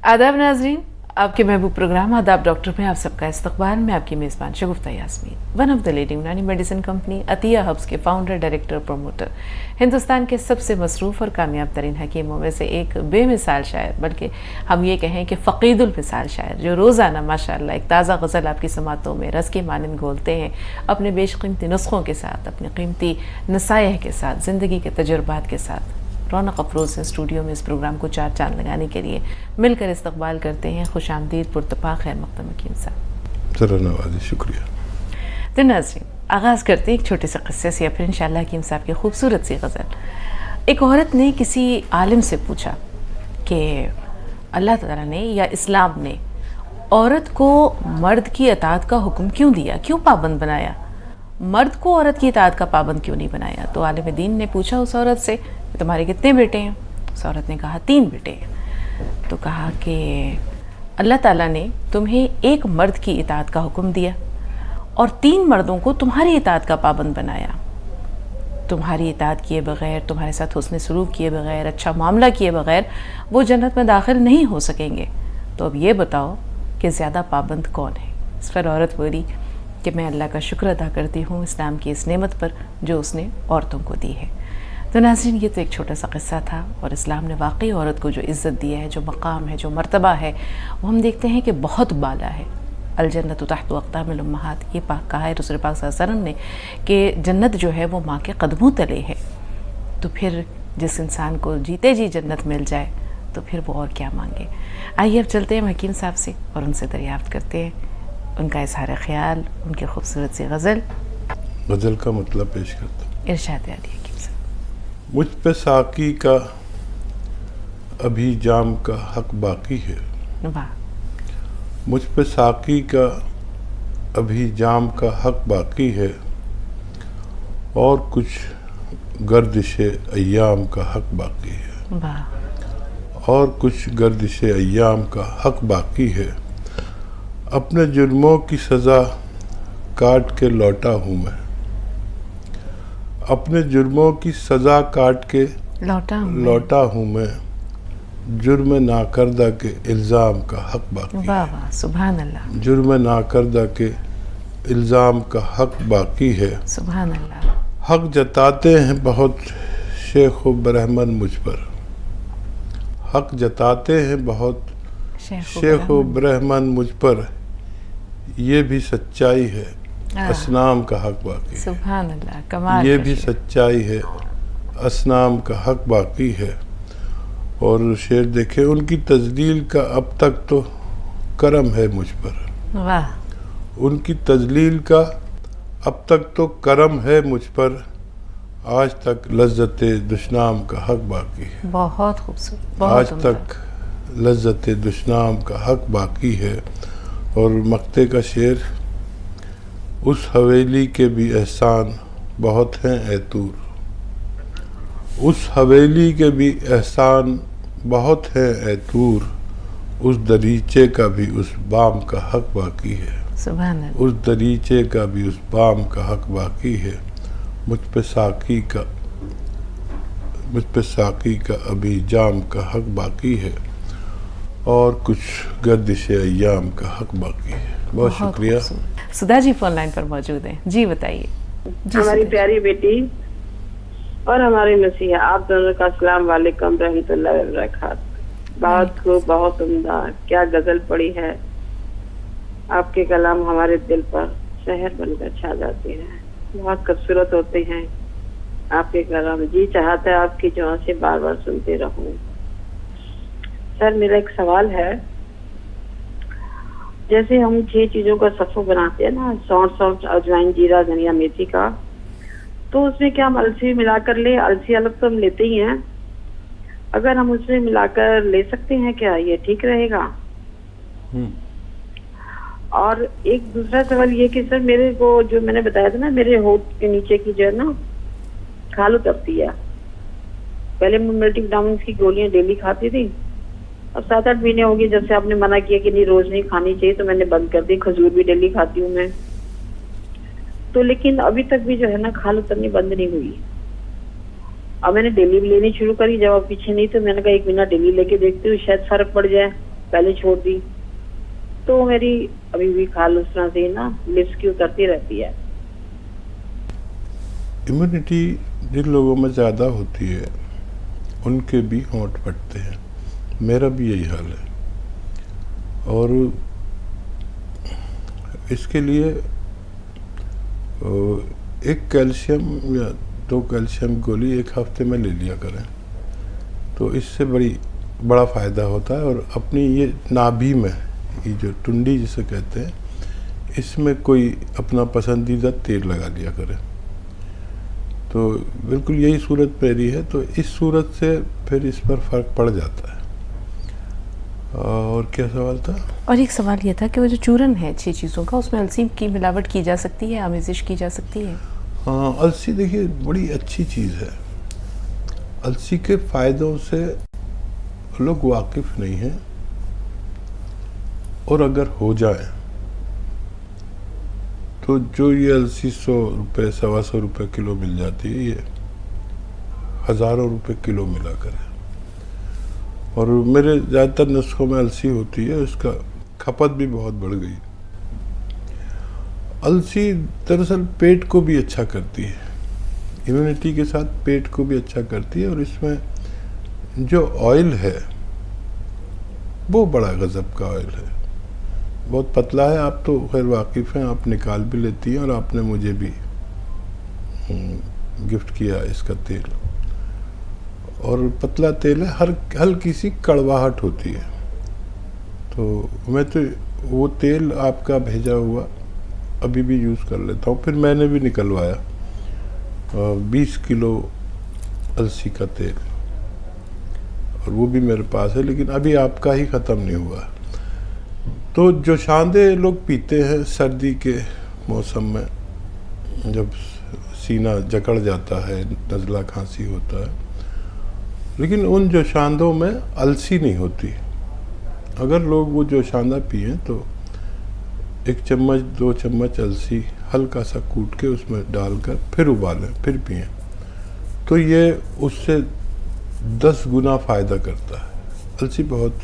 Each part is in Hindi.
आदाब नाजरीन, आपके महबूब प्रोग्राम आदाब डॉक्टर में आप सबका इस्तकबाल। मैं आपकी मेज़बान Shagufta Yasmeen, one of the leading Unani medicine company Atiya herbs के फाउंडर, डायरेक्टर, प्रमोटर, हिंदुस्तान के सबसे मसरूफ़ और कामयाब तरीन हकीमों में से एक बेमिसाल शायर, बल्कि हम ये कहें कि फ़कीदुल मिसाल शायर, जो रोज़ाना माशाअल्लाह एक ताज़ा गज़ल आपकी समातों में रस के मानंद घोलते हैं, अपने बेशकीमती नुस्ख़ों के साथ, अपने कीमती नसाइह के साथ, ज़िंदगी के तजुर्बात के साथ रौनक अफरोज़ से स्टूडियो में इस प्रोग्राम को चार चांद लगाने के लिए मिलकर इस्तकबाल करते हैं। खुश आमदीद, पुरतपा, खैर मक़दम हकीम साहब। ज़रा नवाज़ी, शुक्रिया। तो नाज़रीन, आगाज़ करते हैं एक छोटे से क़स्से से, या फिर इंशाअल्लाह हकीम साहब की खूबसूरत सी गज़ल। एक औरत ने किसी आलिम से पूछा कि अल्लाह ताला ने या इस्लाम ने औरत को मर्द की अताअत का हुक्म क्यों दिया, क्यों पाबंद बनाया, मर्द को औरत की इताअत का पाबंद क्यों नहीं बनाया। तो आलिम दीन ने पूछा उस औरत से, तुम्हारे कितने बेटे हैं? उस औरत ने कहा 3 बेटे हैं। तो कहा कि अल्लाह ताला ने तुम्हें एक मर्द की इताअत का हुक्म दिया और 3 मर्दों को तुम्हारी इताअत का पाबंद बनाया। तुम्हारी इताअत किए बगैर, तुम्हारे साथ हुस्न सलूक किए बगैर, अच्छा मामला किए बगैर वो जन्नत में दाखिल नहीं हो सकेंगे। तो अब ये बताओ कि ज़्यादा पाबंद कौन है। इस पर औरत बोली कि मैं अल्लाह का शुक्र अदा करती हूँ इस्लाम की इस नेमत पर जो उसने औरतों को दी है। तो नाज़रीन, ये तो एक छोटा सा किस्सा था, और इस्लाम ने वाकई औरत को जो इज़्ज़त दी है, जो मकाम है, जो मर्तबा है, वो हम देखते हैं कि बहुत बाला है। अल जन्नतु तहत अक़दामिल उम्महात, ये पाक कहा है रसूल पाक सल्लल्लाहु अलैहि वसल्लम ने कि जन्नत जो है वो माँ के कदमों तले है। तो फिर जिस इंसान को जीते जी जन्नत मिल जाए तो फिर वो और क्या मांगे। आइए अब चलते हैं हकीम साहब से और उनसे दरियाफ्त करते हैं उनका इज़हार ख़याल, उनकी खूबसूरत सी गज़ल। गज़ल का मतलब पेश करता हूँ। इरशाद आली हकीम साहब। मुझ पे साकी का अभी जाम का हक बाकी है। वाह। मुझ पे साकी का अभी जाम का हक बाकी है, और कुछ गर्दिशे अय्याम का हक बाकी है। वाह। और कुछ गर्दिशे अय्याम का हक बाकी है। अपने जुर्मों की सज़ा काट के लौटा हूँ मैं। अपने जुर्मों की सज़ा काट के लौटा हूँ मैं। जुर्म नाकर्दा के इल्ज़ाम का हक बाकी है। वाह वाह, सुभान अल्लाह। जुर्म नाकर्दा के इल्ज़ाम का हक बाकी है। सुभान अल्लाह। हक जताते हैं बहुत शेख व ब्रह्मन मुझ पर। हक जताते हैं बहुत शेख व ब्रह्मन मुझ पर। ये भी सच्चाई है, असनाम का हक बाकी है। सुभान अल्लाह, कमाल। ये भी सच्चाई है, असनाम का हक बाकी है। और शेर देखे, उनकी तजलील का अब तक तो करम है मुझ पर। वाह। उनकी तजलील का अब तक तो करम है मुझ पर। आज तक लज्जत दुश्नाम का हक बाकी है। बहुत खूबसूरत। आज तक लज्जत दुश्नाम का हक बाकी है। और मक्ते का शेर, उस हवेली के भी एहसान बहुत हैं ए तूर। उस हवेली के भी एहसान बहुत हैं ए तूर। उस दरीचे का भी उस बाम का हक बाकी है। सुभान अल्लाह। उस दरीचे का भी उस बाम का हक बाकी है। मुझ पे साकी का अभी जाम का हक बाकी है, और कुछ गर्दिश अय्याम का हक बाकी है। बहुत शुक्रिया। सुधा जी फोन लाइन पर मौजूद हैं, जी बताइए। हमारी प्यारी बेटी और हमारी मसीहा, आप दोनों का अस्सलाम वालेकुम रहमतुल्लाहि व बरकातहू। बहुत खूब, बहुत उम्दा, क्या गजल पड़ी है। आपके कलाम हमारे दिल पर शहर बनकर छा जाते हैं, बहुत खूबसूरत होते हैं आपके कलाम। जी चाहता है आपकी जुआ से बार बार सुनते रहूं। सर, मेरा एक सवाल है। जैसे हम 6 चीजों का सफ़ो बनाते हैं ना, सौंठ, अजवाइन, जीरा, धनिया, मेथी का, तो उसमें क्या हम अलसी मिलाकर ले? अलसी अलग तो हम लेते ही हैं, अगर हम उसमें मिलाकर ले सकते हैं क्या? ये ठीक रहेगा? और एक दूसरा सवाल ये कि सर, मेरे को जो मैंने बताया था ना, मेरे होठ के नीचे की जो है ना खाल उतरती है। पहले मैं मल्टीविटामिन की गोलियां डेली खाती थी, अब 7-8 महीने हो गए जब से आपने मना किया कि नहीं रोज नहीं खानी चाहिए, तो मैंने बंद कर दी। खजूर भी डेली खाती हूँ मैं तो, लेकिन अभी तक भी जो है ना खाल उतरनी बंद नहीं हुई। अब मैंने डेली भी लेनी शुरू करी, जब आप पीछे नहीं तो मैंने कहा 1 महीना डेली लेके देखती हूँ, शायद फर्क पड़ जाए। पहले छोड़ दी, तो मेरी अभी भी खाल उस तरह से ना लिप्स की उतरती रहती है। इम्यूनिटी जिन लोगों में ज़्यादा होती है उनके भी होंठ फटते हैं, मेरा भी यही हाल है। और इसके लिए एक कैल्शियम या 2 कैल्शियम गोली एक हफ्ते में ले लिया करें, तो इससे बड़ा फ़ायदा होता है। और अपनी ये नाभि में, ये जो टुंडी जिसे कहते हैं, इसमें कोई अपना पसंदीदा तेल लगा लिया करें। तो बिल्कुल यही सूरत मेरी है, तो इस सूरत से फिर इस पर फ़र्क पड़ जाता है। और क्या सवाल था? और एक सवाल ये था कि वो जो चूरन है 6 चीज़ों का, उसमें अलसी की मिलावट की जा सकती है, आमेज़िश की जा सकती है? हाँ, अलसी देखिए बड़ी अच्छी चीज़ है। अलसी के फ़ायदों से लोग वाकिफ़ नहीं हैं, और अगर हो जाए तो जो ये अलसी 100 रुपये 125 रुपये किलो मिल जाती है, ये हज़ारों रुपए किलो मिला कर है। और मेरे ज़्यादातर नुस्खों में अलसी होती है, उसका खपत भी बहुत बढ़ गई। अलसी दरअसल पेट को भी अच्छा करती है, इम्यूनिटी के साथ पेट को भी अच्छा करती है। और इसमें जो ऑयल है वो बड़ा गज़ब का ऑयल है, बहुत पतला है। आप तो खैर वाकिफ़ हैं, आप निकाल भी लेती हैं, और आपने मुझे भी गिफ्ट किया इसका तेल। और पतला तेल है, हल्की सी कड़वाहट होती है। तो मैं तो वो तेल आपका भेजा हुआ अभी भी यूज़ कर लेता हूँ। फिर मैंने भी निकलवाया 20 किलो अलसी का तेल, और वो भी मेरे पास है, लेकिन अभी आपका ही ख़त्म नहीं हुआ। तो जो शांदे लोग पीते हैं सर्दी के मौसम में, जब सीना जकड़ जाता है, नज़ला खांसी होता है, लेकिन उन जोशांदों में अलसी नहीं होती। अगर लोग वो जोशांदा पिएं तो 1 चम्मच 2 चम्मच अलसी हल्का सा कूट के उसमें डालकर फिर उबालें, फिर पिएं, तो ये उससे 10 गुना फ़ायदा करता है। अलसी बहुत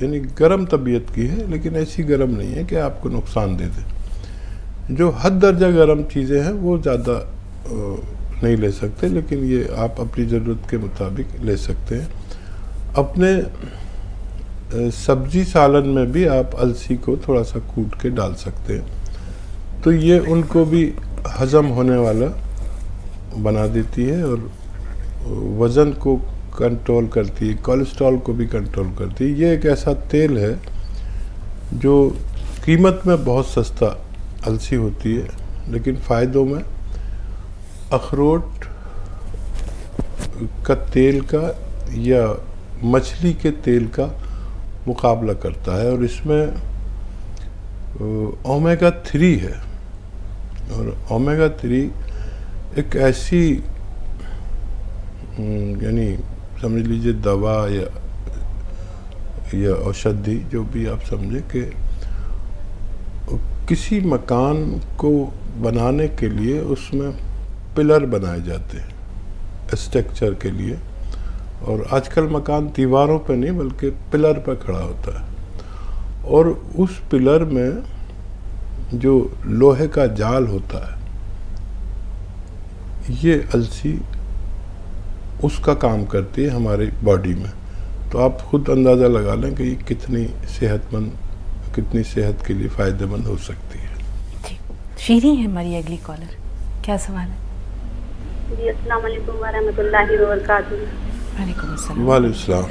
यानी गर्म तबीयत की है, लेकिन ऐसी गर्म नहीं है कि आपको नुकसान दे दे। जो हद दर्जा गर्म चीज़ें हैं वो ज़्यादा नहीं ले सकते, लेकिन ये आप अपनी ज़रूरत के मुताबिक ले सकते हैं। अपने सब्जी सालन में भी आप अलसी को थोड़ा सा कूट के डाल सकते हैं, तो ये उनको भी हज़म होने वाला बना देती है, और वज़न को कंट्रोल करती है, कोलेस्ट्रॉल को भी कंट्रोल करती है। ये एक ऐसा तेल है जो कीमत में बहुत सस्ता अलसी होती है, लेकिन फ़ायदों में अखरोट का तेल का या मछली के तेल का मुकाबला करता है। और इसमें ओमेगा 3 है, और ओमेगा 3 एक ऐसी यानी समझ लीजिए दवा या औषधि, जो भी आप समझे, कि किसी मकान को बनाने के लिए उसमें पिलर बनाए जाते हैं स्ट्रक्चर के लिए, और आजकल मकान दीवारों पर नहीं बल्कि पिलर पर खड़ा होता है, और उस पिलर में जो लोहे का जाल होता है, ये अलसी उसका काम करती है हमारी बॉडी में। तो आप खुद अंदाज़ा लगा लें कि ये कितनी सेहत के लिए फ़ायदेमंद हो सकती है। जी, शीरी है हमारी अगली कॉलर, क्या सवाल है? जी, अस्सलाम वालेकुम व रहमतुल्लाहि व बरकातुहू। वालेकुम अस्सलाम। वालेकुम सलाम।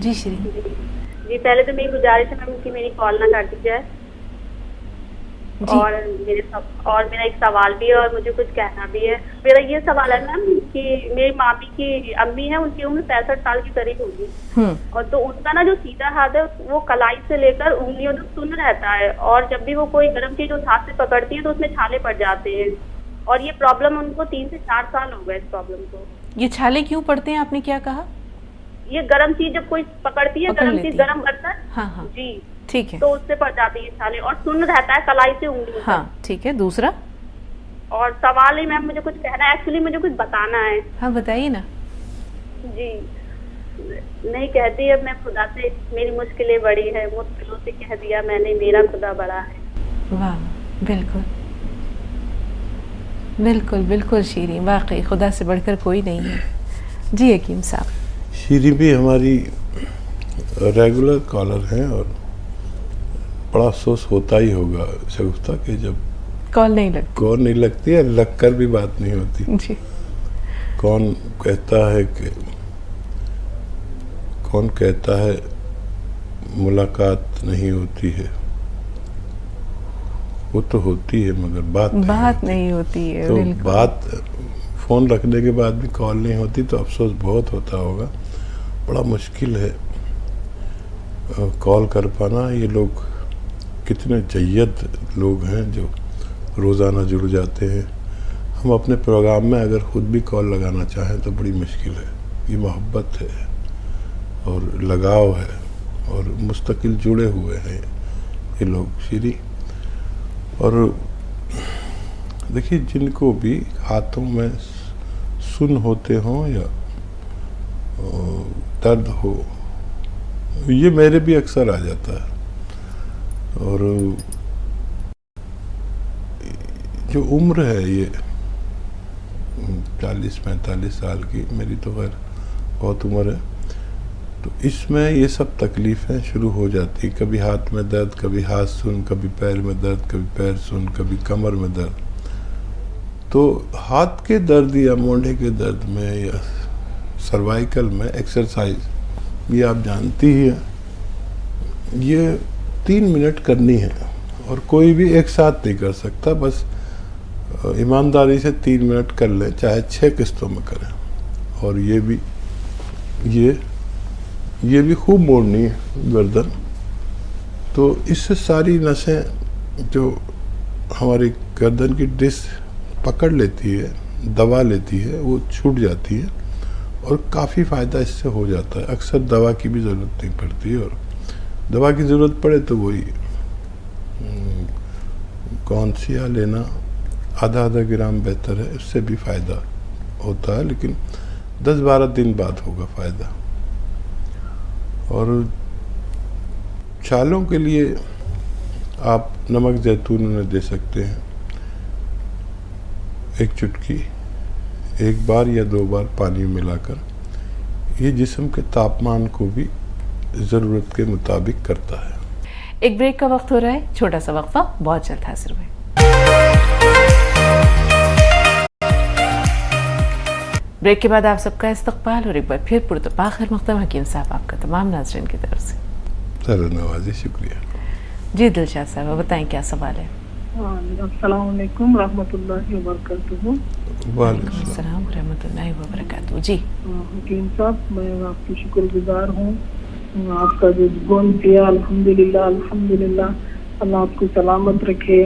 जी शीरी। जी, पहले तो मेरी गुजारिश है मैम कि मेरी कॉल ना काटी जाए, और मेरा एक सवाल भी है और मुझे कुछ कहना भी है। मेरा ये सवाल है मैम कि मेरी मामी की अम्मी है, उनकी उम्र 65 साल के करीब होगी, और तो उनका ना जो सीधा हाथ है वो कलाई से लेकर उंगलियों तक सुन्न रहता है, और जब भी वो कोई गर्म चीज उस हाथ से पकड़ती है तो उसमें छाले पड़ जाते हैं, और ये प्रॉब्लम उनको 3 से 4 साल हो गए इस प्रॉब्लम को। ये छाले क्यों पड़ते हैं, आपने क्या कहा? ये गर्म चीज जब कोई पकड़ती है, गर्म चीज, गर्म बर्तन, हाँ हाँ जी ठीक है, तो उससे पड़ जाती है छाले, और सुन्न रहता है कलाई से उंगली। हाँ ठीक है। दूसरा? और सवाल ही मैम मुझे कुछ कहना है, एक्चुअली मुझे कुछ बताना है। हाँ बताइए ना। जी, नहीं कहती अब मैं खुदा से, मेरी मुश्किलें बड़ी है, मुश्किलों से कह दिया मैंने मेरा खुदा बड़ा है। वाह, बिल्कुल बिल्कुल बिल्कुल शीरी, वाकई खुदा से बढ़कर कोई नहीं है। जी हकीम साहब। शीरी भी हमारी रेगुलर कॉलर हैं और बड़ा अफसोस होता ही होगा शगुफ्ता कि जब कॉल नहीं लगती है, लगकर भी बात नहीं होती। जी। कौन कहता है मुलाकात नहीं होती है, वो तो होती है मगर बात नहीं होती है। तो बात फ़ोन रखने के बाद भी कॉल नहीं होती तो अफसोस बहुत होता होगा। बड़ा मुश्किल है कॉल कर पाना। ये लोग कितने जय्यद लोग हैं जो रोज़ाना जुड़ जाते हैं। हम अपने प्रोग्राम में अगर ख़ुद भी कॉल लगाना चाहें तो बड़ी मुश्किल है। ये मोहब्बत है और लगाव है और मुस्तकिल जुड़े हुए हैं ये लोग शीरी। और देखिए, जिनको भी हाथों में सुन होते हों या दर्द हो, ये मेरे भी अक्सर आ जाता है। और जो उम्र है ये 40-45 साल की, मेरी तो खैर बहुत उम्र है, तो इसमें ये सब तकलीफ़ें शुरू हो जाती। कभी हाथ में दर्द, कभी हाथ सुन, कभी पैर में दर्द, कभी पैर सुन, कभी कमर में दर्द। तो हाथ के दर्द या मोढ़े के दर्द में या सर्वाइकल में एक्सरसाइज, ये आप जानती ही हैं, ये 3 मिनट करनी है और कोई भी एक साथ नहीं कर सकता। बस ईमानदारी से 3 मिनट कर लें, चाहे 6 किस्तों में करें। और ये भी खूब मोड़नी है गर्दन। तो इससे सारी नसें जो हमारी गर्दन की डिस्क पकड़ लेती है, दबा लेती है, वो छूट जाती है और काफ़ी फ़ायदा इससे हो जाता है। अक्सर दवा की भी ज़रूरत नहीं पड़ती है, और दवा की ज़रूरत पड़े तो वही कौनसिया लेना आधा ग्राम बेहतर है, उससे भी फ़ायदा होता है, लेकिन 10-12 दिन बाद होगा फ़ायदा। और छालों के लिए आप नमक जैतून उन्हें दे सकते हैं, 1 चुटकी 1 बार या 2 बार पानी में मिलाकर। ये जिस्म के तापमान को भी ज़रूरत के मुताबिक करता है। एक ब्रेक का वक्त हो रहा है, छोटा सा वक्फा, बहुत जल्द हाजिर हुए। ब्रेक के बाद आप सबका इस्तकबाल और एक बार फिर पुरतपाखिर मक़दम हकीम साहब आपका तमाम नाज़रीन की तरफ से सर नवाजी, शुक्रिया। जी दिलशाद साहब, बताएं क्या सवाल है। अस्सलाम वालेकुम रहमतुल्लाहि व बरकातुहू। वालेकुम अस्सलाम व रहमतुल्लाहि व बरकातुहू। जी हकीम साहब, मैं आपकी शुक्रगुजार हूँ। आपका जो गुण किया, अल्हम्दुलिल्लाह अल्हम्दुलिल्लाह। अल्लाह आपको सलामत रखे,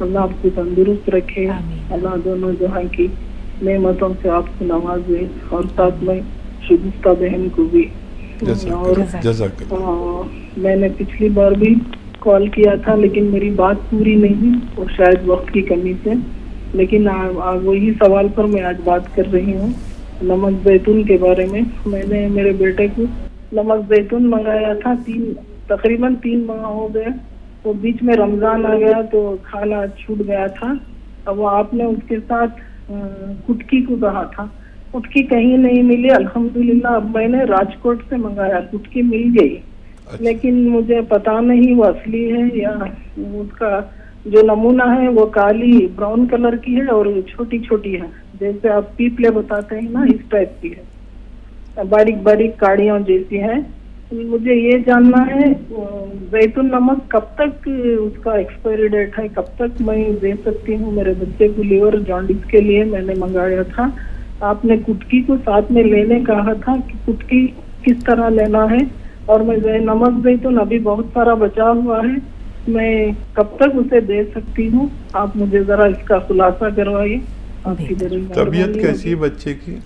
अल्लाह आपको तंदुरुस्त रखे, अल्लाह दोनों जहाँ की नेमतों से आपको नवाजे, और साथ में शुगुफ्ता बहन को भी। और मैंने पिछली बार भी कॉल किया था लेकिन मेरी बात पूरी नहीं हुई, और शायद वक्त की कमी से। लेकिन वही सवाल पर मैं आज बात कर रही हूँ, नमक जैतून के बारे में। मैंने मेरे बेटे को नमक जैतून मंगाया था, तकरीबन 3 माह हो गए। तो बीच में रमजान आ गया तो खाना छूट गया था। अब आपने उसके साथ कुटकी को कहा था, कुटकी कहीं नहीं मिली। अल्हम्दुलिल्लाह अब मैंने राजकोट से मंगाया, कुटकी मिल गई। लेकिन मुझे पता नहीं वो असली है या उसका जो नमूना है वो काली ब्राउन कलर की है और छोटी छोटी है, जैसे आप पीपले बताते हैं ना, इस टाइप की है, बारीक बारीक काड़ियों जैसी है। मुझे ये जानना है जैतून नमक कब तक उसका एक्सपायरी डेट है, कब तक मैं दे सकती हूँ। मेरे बच्चे को लीवर जॉन्डिस के लिए मैंने मंगाया था। आपने कुटकी को साथ में लेने कहा था कि कुटकी किस तरह लेना है, और मैं नमक जैतून अभी बहुत सारा बचा हुआ है, मैं कब तक उसे दे सकती हूँ। आप मुझे जरा इसका खुलासा करवाइए। आपकी तबीयत कैसी है बच्चे की?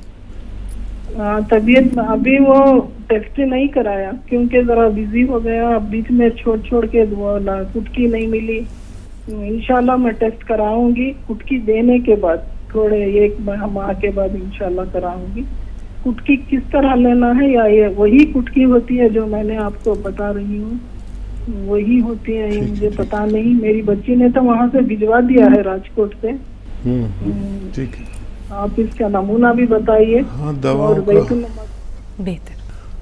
तबीयत अभी वो टेस्ट नहीं कराया क्योंकि जरा बिजी हो गया, अब बीच में छोड़ के कुटकी नहीं मिली। इंशाल्लाह मैं टेस्ट कराऊंगी कुटकी देने के बाद, थोड़े 1 माह के बाद इंशाल्लाह कराऊंगी। कुटकी किस तरह लेना है, या ये वही कुटकी होती है जो मैंने आपको बता रही हूँ, वही होती है? ये मुझे पता नहीं, मेरी बच्ची ने तो वहाँ से भिजवा दिया है राजकोट से। ठीक है, आप इसका नमूना भी बताइए। हाँ, दवाओं और का बैतुल बेहतर।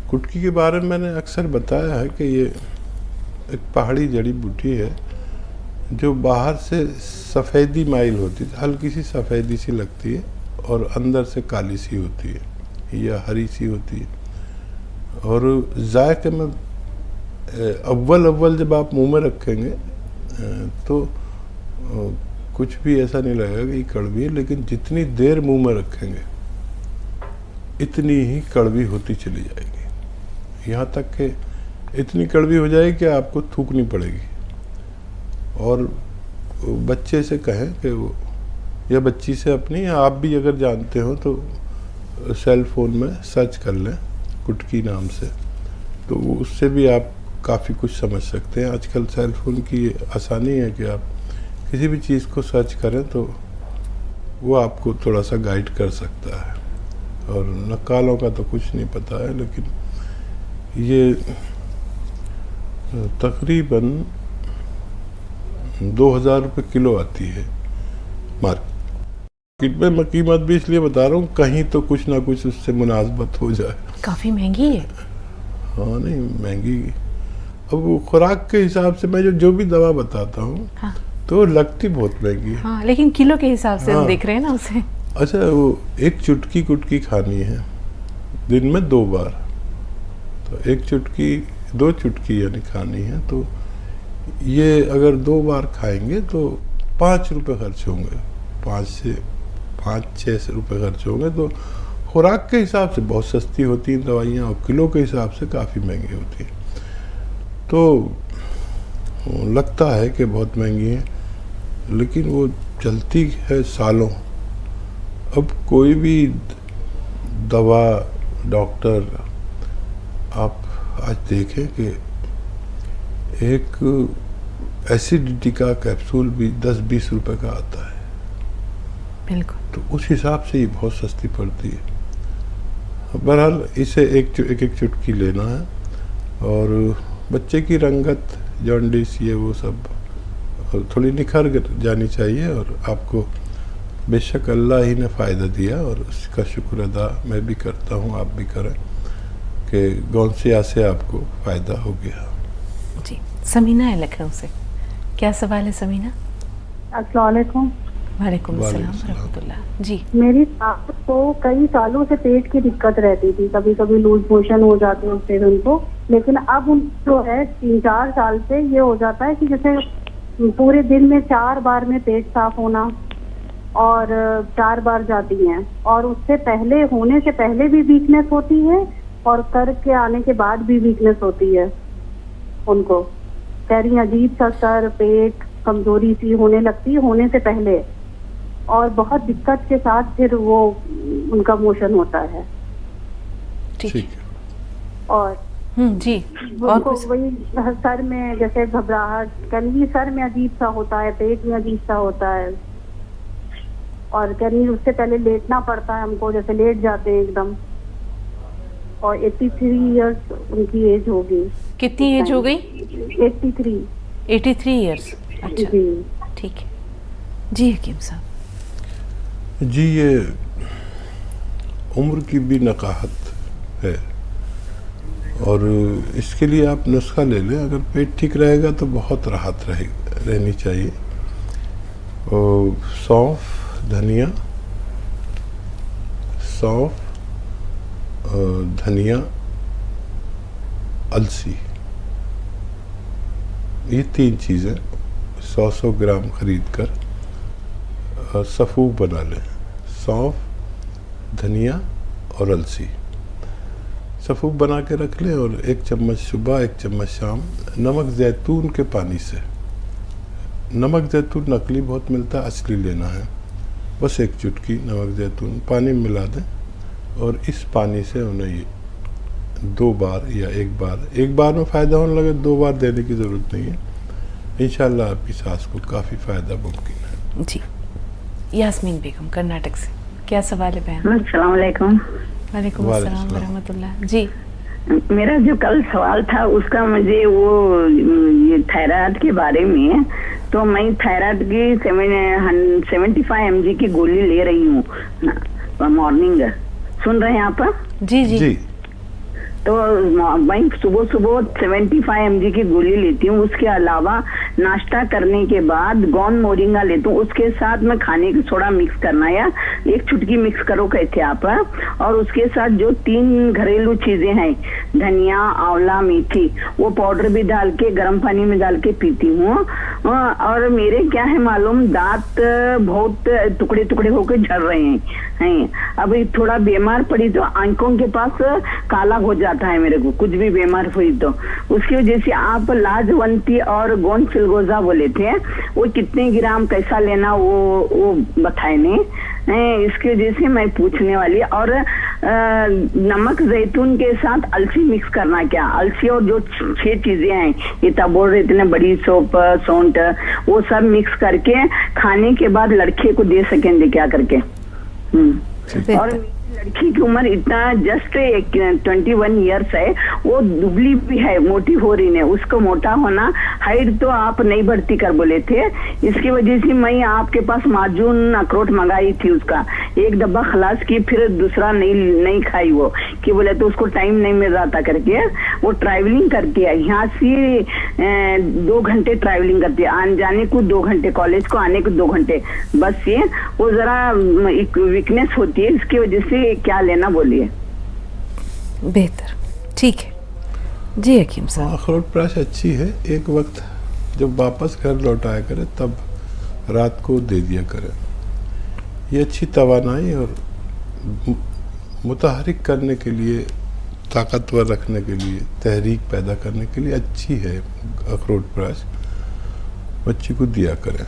कुटकी के बारे में मैंने अक्सर बताया है कि ये एक पहाड़ी जड़ी बूटी है जो बाहर से सफ़ेदी माइल होती है, हल्की सी सफ़ेदी सी लगती है और अंदर से काली सी होती है या हरी सी होती है। और जायके में अव्वल जब आप मुंह में रखेंगे तो कुछ भी ऐसा नहीं लगेगा कि कड़वी है, लेकिन जितनी देर मुंह में रखेंगे इतनी ही कड़वी होती चली जाएगी, यहाँ तक कि इतनी कड़वी हो जाएगी कि आपको थूकनी पड़ेगी। और बच्चे से कहें कि वो, या बच्ची से अपनी, या आप भी अगर जानते हो तो सेल फोन में सर्च कर लें कुटकी नाम से, तो उससे भी आप काफ़ी कुछ समझ सकते हैं। आजकल सेल फोन की आसानी है कि आप किसी भी चीज़ को सर्च करें तो वो आपको थोड़ा सा गाइड कर सकता है। और नक्कालों का तो कुछ नहीं पता है, लेकिन ये तकरीबन 2000 रुपये किलो आती है मार्केट में। मैं कीमत भी इसलिए बता रहा हूँ कहीं तो कुछ ना कुछ उससे मुनासबत हो जाए। काफ़ी महंगी है। हाँ, नहीं महंगी। अब वो खुराक के हिसाब से मैं जो भी दवा बताता हूँ, हाँ। तो लगती बहुत महंगी है। हाँ, लेकिन किलो के हिसाब से हम देख रहे हैं ना उसे। अच्छा, वो एक चुटकी कुटकी खानी है दिन में 2 बार, तो एक चुटकी 2 चुटकी यानी खानी है, तो ये अगर 2 बार खाएंगे तो 5 रुपये खर्च होंगे, 5-6 रुपये खर्च होंगे। तो खुराक के हिसाब से बहुत सस्ती होती हैं दवाइयाँ, और किलो के हिसाब से काफ़ी महंगी होती हैं। तो लगता है कि बहुत महंगी है, लेकिन वो चलती है सालों। अब कोई भी दवा, डॉक्टर, आप आज देखें कि एक एसिडिटी का कैप्सूल भी 10-20 रुपए का आता है। बिल्कुल। तो उस हिसाब से ये बहुत सस्ती पड़ती है। बहरहाल इसे एक चुटकी लेना है, और बच्चे की रंगत, जॉन्डिस, ये वो सब थोड़ी निखर जानी चाहिए। और आपको बेशक अल्लाह ही ने फ़ायदा दिया, और उसका शुक्र अदा मैं भी करता हूँ, आप भी करें, कि गौनसिया से आपको फ़ायदा हो गया। जी, समीना है लखनऊ से। क्या सवाल है समीना? अस्सलाम वालेकुम। वालेकुम अस्सलाम रहमतुल्लाह। जी, मेरी सास को कई सालों से पेट की दिक्कत रहती थी, कभी कभी लूज मोशन हो जाते हैं फिर उनको, लेकिन अब उन जो है 3-4 साल से ये हो जाता है कि जैसे पूरे दिन में 4 बार में पेट साफ होना, और 4 बार जाती हैं, और उससे पहले, होने से पहले भी वीकनेस होती है, और करके आने के बाद भी वीकनेस होती है उनको। कह रही अजीब सा सर, पेट, कमजोरी सी होने लगती है होने से पहले, और बहुत दिक्कत के साथ फिर वो उनका मोशन होता है। ठीक है। और जी, और उनको वही सर में जैसे घबराहट, कहीं सर में अजीब सा होता है, पेट में अजीब सा होता है, और कहीं उससे पहले लेटना पड़ता है हमको, जैसे लेट जाते हैं एकदम। और 83 इयर्स उनकी एज हो गई। कितनी एज हो गई? 83 इयर्स। अच्छा, जी, ठीक है जी। हकीम साहब जी, ये उम्र की भी नकाहत है, और इसके लिए आप नुस्खा ले लें। अगर पेट ठीक रहेगा तो बहुत राहत रहनी चाहिए। और सौंफ, धनिया, अलसी, ये 3 चीज़ें 100 ग्राम खरीद कर सफ़ूक बना लें। सौंफ, धनिया और अलसी सफ़ूक बना के रख लें, और 1 चम्मच सुबह, 1 चम्मच शाम, नमक ज़ैतून के पानी से। नमक ज़ैतून नकली बहुत मिलता है, असली लेना है। बस 1 चुटकी नमक ज़ैतून पानी में मिला दें, और इस पानी से उन्हें 2 बार या 1 बार में फ़ायदा होने लगे, 2 बार देने की ज़रूरत नहीं है। इंशाल्लाह आपकी सास को काफ़ी फ़ायदा मुमकिन है। जी। यास्मीन बेगम कर्नाटक से, क्या सवाल है बहन? अस्सलाम वालेकुम। वालेकुम वालेकुम अस्सलाम सलाम। वरहमतुल्लाह। जी मेरा जो कल सवाल था उसका मुझे वो ये थायराइड के बारे में है। तो मैं थायराइड की 75 mg की गोली ले रही हूँ मॉर्निंग। सुन रहे हैं आप? जी जी, जी तो मैं सुबह सुबह 75 mg की गोली लेती हूँ। उसके अलावा नाश्ता करने के बाद गोंद मोरिंगा लेती हूँ। उसके साथ मैं खाने की सोडा मिक्स करना या 1 चुटकी मिक्स करो कहते आप। और उसके साथ जो 3 घरेलू चीजें हैं, धनिया, आंवला, मेथी, वो पाउडर भी डाल के गर्म पानी में डाल के पीती हूँ। और मेरे क्या है मालूम, दांत बहुत टुकड़े टुकड़े होकर झड़ रहे हैं। अभी थोड़ा बीमार पड़ी तो आंखों के पास काला हो जाता है मेरे को, कुछ भी बीमार हुई तो। उसकी वजह से आप लाजवंती और गोंद चिलगोजा बोले थे, वो कितने ग्राम कैसा लेना वो बताए नहीं। इसकी वजह से मैं पूछने वाली। और नमक जैतून के साथ अलसी मिक्स करना क्या? अलसी और जो 6 चीजें हैं, ये तब बोल रहे थे बड़ी सौंफ, सौंठ, वो सब मिक्स करके खाने के बाद लड़के को दे सकेंगे क्या करके? और मेरी लड़की की उम्र इतना जस्ट 21 ईयर्स है। वो दुबली भी है, मोटी हो रही है। उसको मोटा होना, हाइट तो आप नहीं बढ़ती कर बोले थे। इसकी वजह से मैं आपके पास माजून अखरोट मंगाई थी। उसका 1 डब्बा खलास की, फिर दूसरा नहीं खाई वो, कि बोले तो उसको टाइम नहीं मिल रहा था करके। वो ट्रैवलिंग करती है, यहाँ से 2 घंटे ट्रैवलिंग करती है, आने जाने को 2 घंटे, कॉलेज को आने को 2 घंटे बस से। वो जरा वीकनेस होती है, इसकी वजह से क्या लेना बोलिए? बेहतर, ठीक है जी हकीम साहब। अखरोट प्राश अच्छी है। एक वक्त जब वापस घर लौटाया करे तब रात को दे दिया करें। ये अच्छी तवानाई और मुतहरिक करने के लिए, ताकतवर रखने के लिए, तहरीक पैदा करने के लिए अच्छी है अखरोट प्राश। बच्ची को दिया करें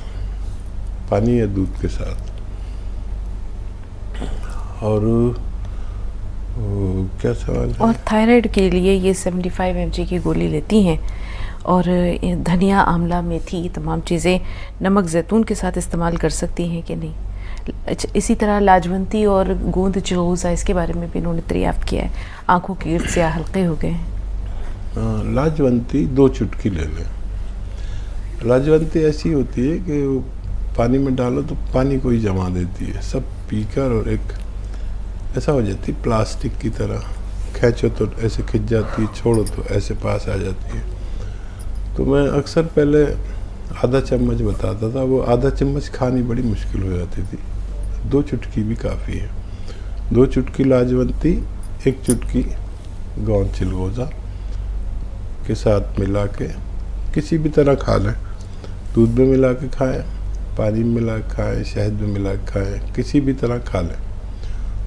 पानी या दूध के साथ। और क्या सवाल है? और थायराइड के लिए ये 75 mg की गोली लेती हैं, और धनिया, आंवला, मेथी, तमाम चीज़ें नमक जैतून के साथ इस्तेमाल कर सकती हैं कि नहीं? इसी तरह लाजवंती और गोंद चिलगोजा, इसके बारे में भी उन्होंने दरियाफ्त किया है। आंखों के गिर्द से हल्के हो गए हैं। लाजवंती 2 चुटकी ले लें। लाजवंती ऐसी होती है कि वो पानी में डालो तो पानी को ही जमा देती है, सब पीकर, और एक ऐसा हो जाती है प्लास्टिक की तरह। खींचो तो ऐसे खिंच जाती है, छोड़ो तो ऐसे पास आ जाती है। तो मैं अक्सर पहले आधा चम्मच बताता था, वो आधा चम्मच खानी बड़ी मुश्किल हो जाती थी। 2 चुटकी भी काफ़ी है। 2 चुटकी लाजवंती, 1 चुटकी गोंद चिलगोजा के साथ मिला के किसी भी तरह खा लें। दूध में मिला के खाएं, पानी में मिला के खाएं, शहद में मिला के खाएं, किसी भी तरह खा लें।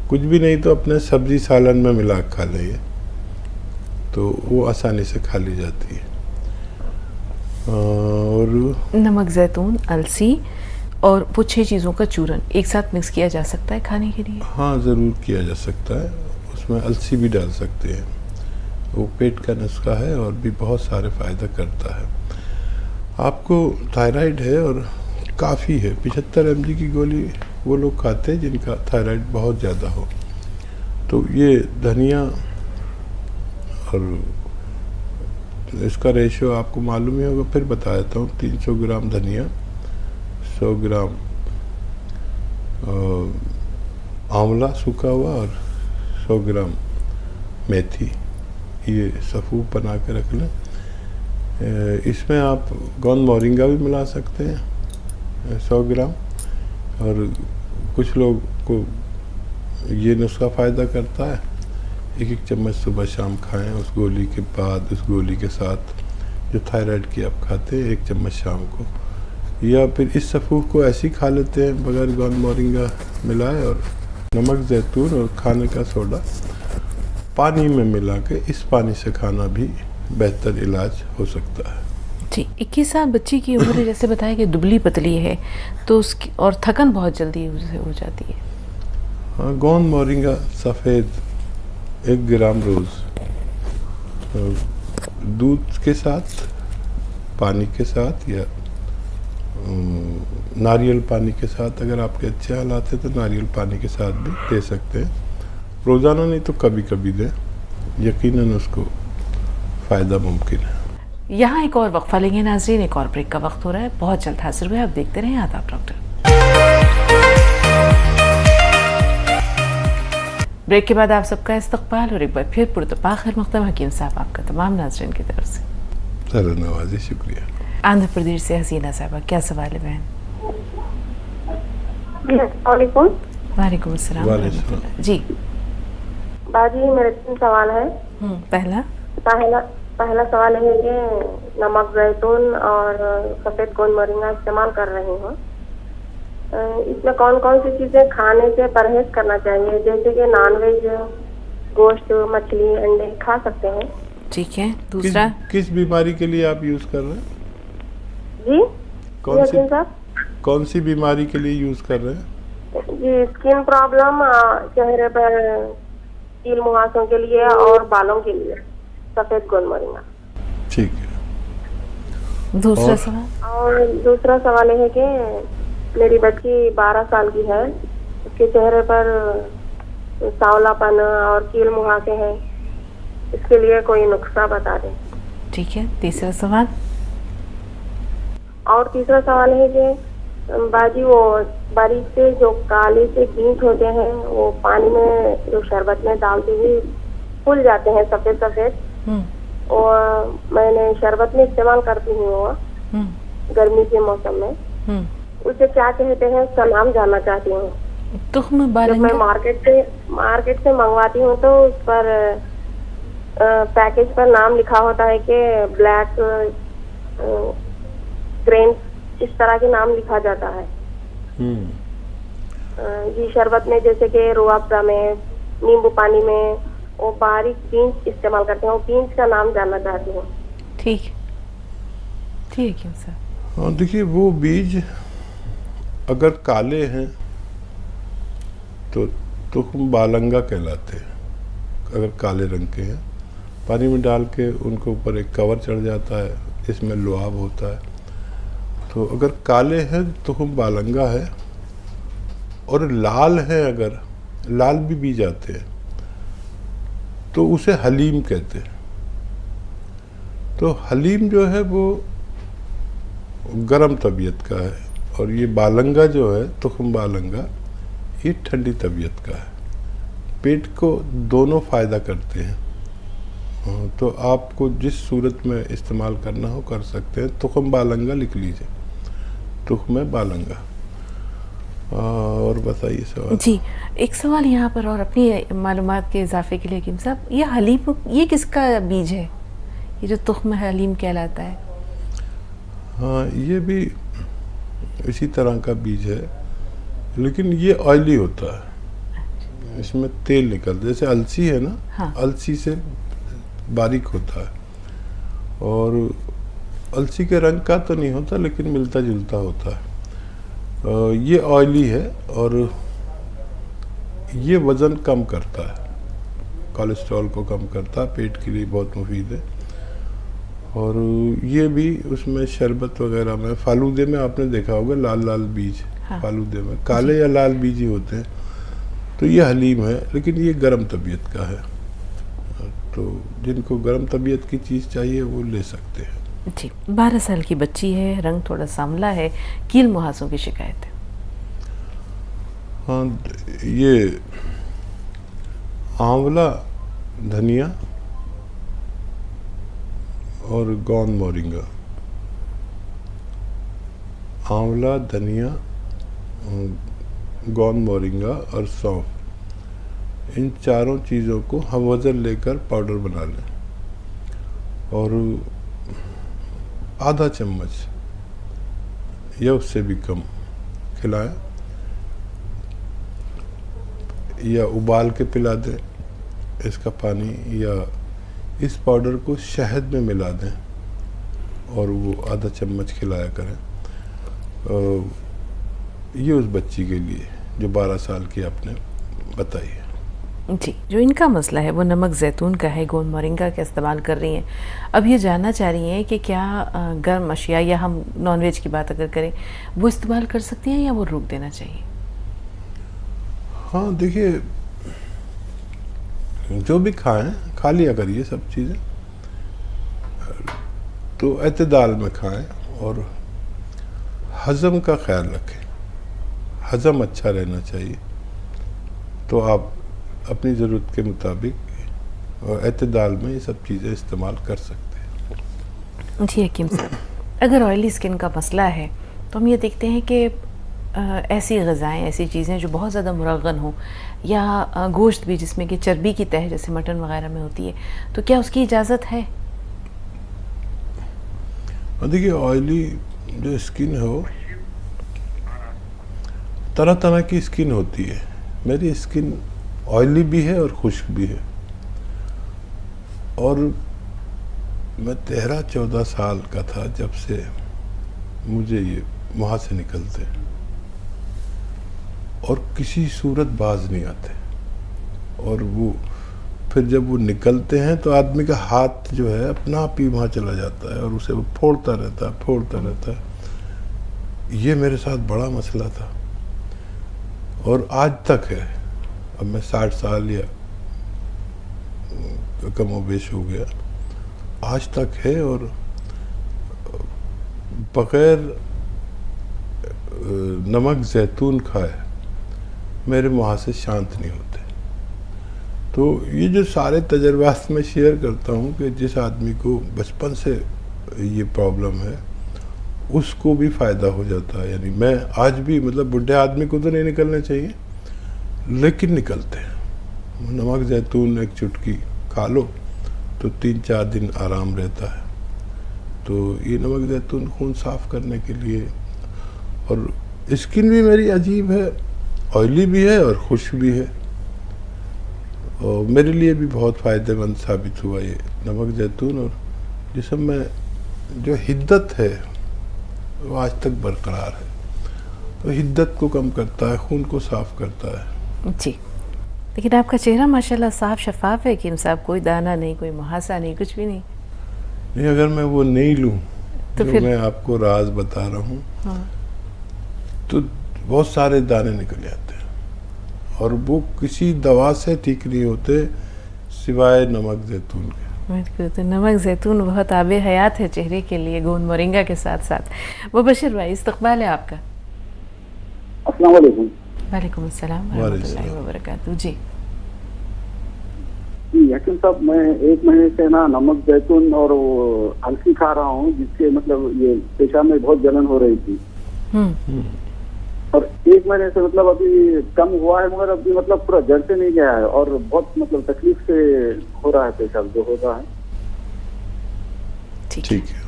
कुछ भी नहीं तो अपने सब्जी सालन में मिला के खा लें, ये तो वो आसानी से खा ली जाती है। और नमक जैतून, अलसी और वो 6 चीज़ों का चूरन एक साथ मिक्स किया जा सकता है खाने के लिए? हाँ, ज़रूर किया जा सकता है। उसमें अलसी भी डाल सकते हैं, वो पेट का नुस्खा है और भी बहुत सारे फ़ायदा करता है। आपको थायराइड है और काफ़ी है, 75 mg की गोली वो लोग खाते हैं जिनका थायराइड बहुत ज़्यादा हो। तो ये धनिया, और इसका रेशो आपको मालूम ही होगा, फिर बता देता हूँ। 300 ग्राम धनिया, 100 ग्राम आंवला सूखा हुआ, और 100 ग्राम मेथी, ये सफ़ूफ बना के रख लें। इसमें आप गोंद मोरिंगा भी मिला सकते हैं 100 ग्राम। और कुछ लोग को ये नुस्खा फ़ायदा करता है, 1-1 चम्मच सुबह शाम खाएं। उस गोली के बाद, उस गोली के साथ जो थायराइड की आप खाते हैं, 1 चम्मच शाम को। या फिर इस सफ़ूफ को ऐसे ही खा लेते हैं बगैर गोंद मोरिंगा मिलाए, और नमक जैतून और खाने का सोडा पानी में मिला के, इस पानी से खाना भी बेहतर इलाज हो सकता है। जी, 21 साल बच्ची की उम्र, जैसे बताया कि दुबली पतली है, तो उसकी और थकन बहुत जल्दी हो जाती है। हाँ, गोंद मोरिंगा सफ़ेद 1 ग्राम रोज़ दूध के साथ, पानी के साथ, या नारियल पानी के साथ, अगर आपके अच्छे हालात हैं तो नारियल पानी के साथ भी दे सकते हैं। रोज़ाना नहीं तो कभी कभी दें, यकीनन उसको फ़ायदा मुमकिन है। यहाँ एक और वक्फा लेंगे नाजरीन, एक और ब्रेक का वक्त हो रहा है, बहुत जल्द हाजिर हुए, आप देखते रहें आदाब डॉक्टर। ब्रेक के बाद आप सबका इस्तकबाल और एक बार फिर पुरतपा खैर मक़दम हकीम साहब आपका तमाम नाजरीन की तरफ से। सर नवाजी, शुक्रिया। आंध्र प्रदेश से हसीना साहबा, क्या सवाल है बहन? वालेकुम अस्सलाम वरहमतुल्लाह। जी बाजी, मेरे 3 सवाल है। पहला सवाल है कि नमक, जैतून और सफेद गोंद मोरिंगा इस्तेमाल कर रही हूँ, इसमें कौन कौन सी चीजें खाने से परहेज करना चाहिए? जैसे कि नॉनवेज, गोश्त, मछली, अंडे खा सकते हैं? ठीक है। दूसरा, किस बीमारी के लिए आप यूज़ कर रहे हैं? जी कौन सी बीमारी के लिए यूज़ कर रहे हैं? जी, स्किन प्रॉब्लम, चेहरे पर कील मुहासों के लिए और बालों के लिए सफेद गोंद मोरिंगा। ठीक है। दूसरा सवाल? और दूसरा सवाल है कि मेरी बच्ची 12 साल की है, उसके चेहरे पर सांवलापन और कील मुहासे हैं, इसके लिए कोई नुस्खा बता दें। ठीक है। तीसरा सवाल? और तीसरा सवाल है कि बाजी, वो बारीक से जो काले से बीज होते हैं वो पानी में जो शरबत में डालते ही फूल जाते हैं सफेद सफेद, और मैंने शरबत में इस्तेमाल करती हूँ वो गर्मी के मौसम में, उसे क्या कहते हैं उसका नाम जानना चाहती हूँ। तुख्म जब बालंगा? मैं मार्केट से मंगवाती हूँ तो उस पर पैकेज पर नाम लिखा होता है कि ब्लैक ग्रेन, इस तरह के नाम लिखा जाता है। जी, शरबत में जैसे कि रूह अफ़ज़ा में, नींबू पानी में वो बारीक बीन्स इस्तेमाल करते हैं, वो बीन्स का नाम जानना चाहती हूँ। ठीक है क्यों सर? हाँ, देखिए वो बीज अगर काले हैं तो तुख्म बालंगा कहलाते हैं। अगर काले रंग के हैं, पानी में डाल के उनके ऊपर एक कवर चढ़ जाता है, इसमें लुआब होता है, तो अगर काले हैं तुख्म बालंगा है। और लाल है, अगर लाल भी बीज आते हैं तो उसे हलीम कहते हैं। तो हलीम जो है वो गर्म तबीयत का है, और ये बालंगा जो है तुख्म बालंगा, ये ठंडी तबीयत का है। पेट को दोनों फ़ायदा करते हैं। तो आपको जिस सूरत में इस्तेमाल करना हो कर सकते हैं। तुख्म बालंगा लिख लीजिए, तुख्म बालंगा। और बताइए सवाल। जी, एक सवाल यहाँ पर और अपनी मालूमात के इजाफे के लिए हकीम साहब, ये हलीम ये किसका बीज है? ये जो तुख्म हलीम कहलाता है? हाँ, ये भी इसी तरह का बीज है, लेकिन ये ऑयली होता है, इसमें तेल निकलता है। जैसे अलसी है ना, हाँ। अलसी से बारीक होता है, और अलसी के रंग का तो नहीं होता, लेकिन मिलता जुलता होता है। ये ऑयली है, और ये वज़न कम करता है, कोलेस्ट्रॉल को कम करता है, पेट के लिए बहुत मुफीद है। और ये भी उसमें शरबत वगैरह में, फालूदे में आपने देखा होगा लाल लाल बीज, हाँ। फालूदे में काले या लाल बीज ही होते हैं। तो ये हलीम है, लेकिन ये गर्म तबीयत का है, तो जिनको गर्म तबीयत की चीज़ चाहिए वो ले सकते हैं। जी, 12 साल की बच्ची है, रंग थोड़ा सांवला है, कील मुहासों की शिकायत है। हाँ, ये आंवला, धनिया और गोंद मोरिंगा, आंवला, धनिया, गोंद मोरिंगा और सौंफ, इन चारों चीज़ों को हम वज़न लेकर पाउडर बना लें, और आधा चम्मच या उससे भी कम खिलाएं, या उबाल के पिला दें इसका पानी, या इस पाउडर को शहद में मिला दें और वो आधा चम्मच खिलाया करें। ये उस बच्ची के लिए जो 12 साल की आपने बताई है। जी, जो इनका मसला है वो नमक जैतून का है, गोंद मोरिंगा का इस्तेमाल कर रही हैं। अब ये जानना चाह रही हैं कि क्या गर्म अशिया, या हम नॉनवेज की बात अगर करें, वो इस्तेमाल कर सकती हैं या वो रोक देना चाहिए? हाँ, देखिए जो भी खाएं खा लिया करिए सब चीज़ें, तो एतदाल में खाएं और हज़म का ख्याल रखें। हज़म अच्छा रहना चाहिए, तो आप अपनी ज़रूरत के मुताबिक और एतदाल में ये सब चीज़ें इस्तेमाल कर सकते हैं। जी हकीम साहब, अगर ऑयली स्किन का मसला है तो हम ये देखते हैं कि ऐसी ग़िज़ाएँ, ऐसी चीज़ें जो बहुत ज़्यादा मुरग़्ग़न हो, या गोश्त भी जिसमें कि चर्बी की तह जैसे मटन वग़ैरह में होती है, तो क्या उसकी इजाज़त है? देखिए, ऑयली जो स्किन हो, तरह तरह की स्किन होती है। मेरी स्किन ऑयली भी है और खुश्क भी है, और मैं 13-14 साल का था जब से मुझे ये वहाँ से निकलते हैं, और किसी सूरत बाज नहीं आते। और वो फिर जब वो निकलते हैं तो आदमी का हाथ जो है अपना आप ही वहाँ चला जाता है और उसे वो फोड़ता रहता है। ये मेरे साथ बड़ा मसला था और आज तक है। अब मैं 60 साल या कमोबेश हो गया, आज तक है, और बग़ैर नमक ज़ैतून खाए मेरे मुहासे शांत नहीं होते। तो ये जो सारे तजर्बात मैं शेयर करता हूँ कि जिस आदमी को बचपन से ये प्रॉब्लम है उसको भी फ़ायदा हो जाता है। यानी मैं आज भी, मतलब बुढ़े आदमी को तो नहीं निकलने चाहिए, लेकिन निकलते हैं। नमक ज़ैतून एक चुटकी खा लो तो 3-4 दिन आराम रहता है। तो ये नमक ज़ैतून खून साफ़ करने के लिए, और स्किन भी मेरी अजीब है, ऑयली भी है और खुश्क भी है, और मेरे लिए भी बहुत फ़ायदेमंद साबित हुआ ये नमक ज़ैतून। और जिसम में जो हिद्दत है वो आज तक बरकरार है, तो हिद्दत को कम करता है, खून को साफ़ करता है। जी, लेकिन आपका चेहरा माशाल्लाह साफ शफाफ है हकीम साहब, कोई दाना नहीं, कोई मुहासा नहीं, कुछ भी नहीं। नहीं, अगर मैं वो नहीं लूँ तो जो फिर मैं आपको राज बता रहा हूँ, हाँ, तो बहुत सारे दाने निकल जाते हैं, और वो किसी दवा से ठीक नहीं होते सिवाय नमक ज़ैतून के। बिल्कुल, तो नमक ज़ैतून बहुत आबे हयात है चेहरे के लिए, गोंद मोरिंगा के साथ साथ। मुबशिर भाई, इस्तक़बाल है आपका। अस्सलाम वालेकुम। वालेकुम अस्सलाम रहमतुल्लाहि व बरकातहू। जी हकीम साहब, मैं 1 महीने से ना नमक ज़ैतून और अलसी खा रहा हूँ, जिसके मतलब ये पेशाब में बहुत जलन हो रही थी, और 1 महीने से मतलब अभी कम हुआ है, मगर अभी मतलब पूरा जड़ से नहीं गया है, और बहुत मतलब तकलीफ से हो रहा है पेशाब जो हो रहा है। ठीक है।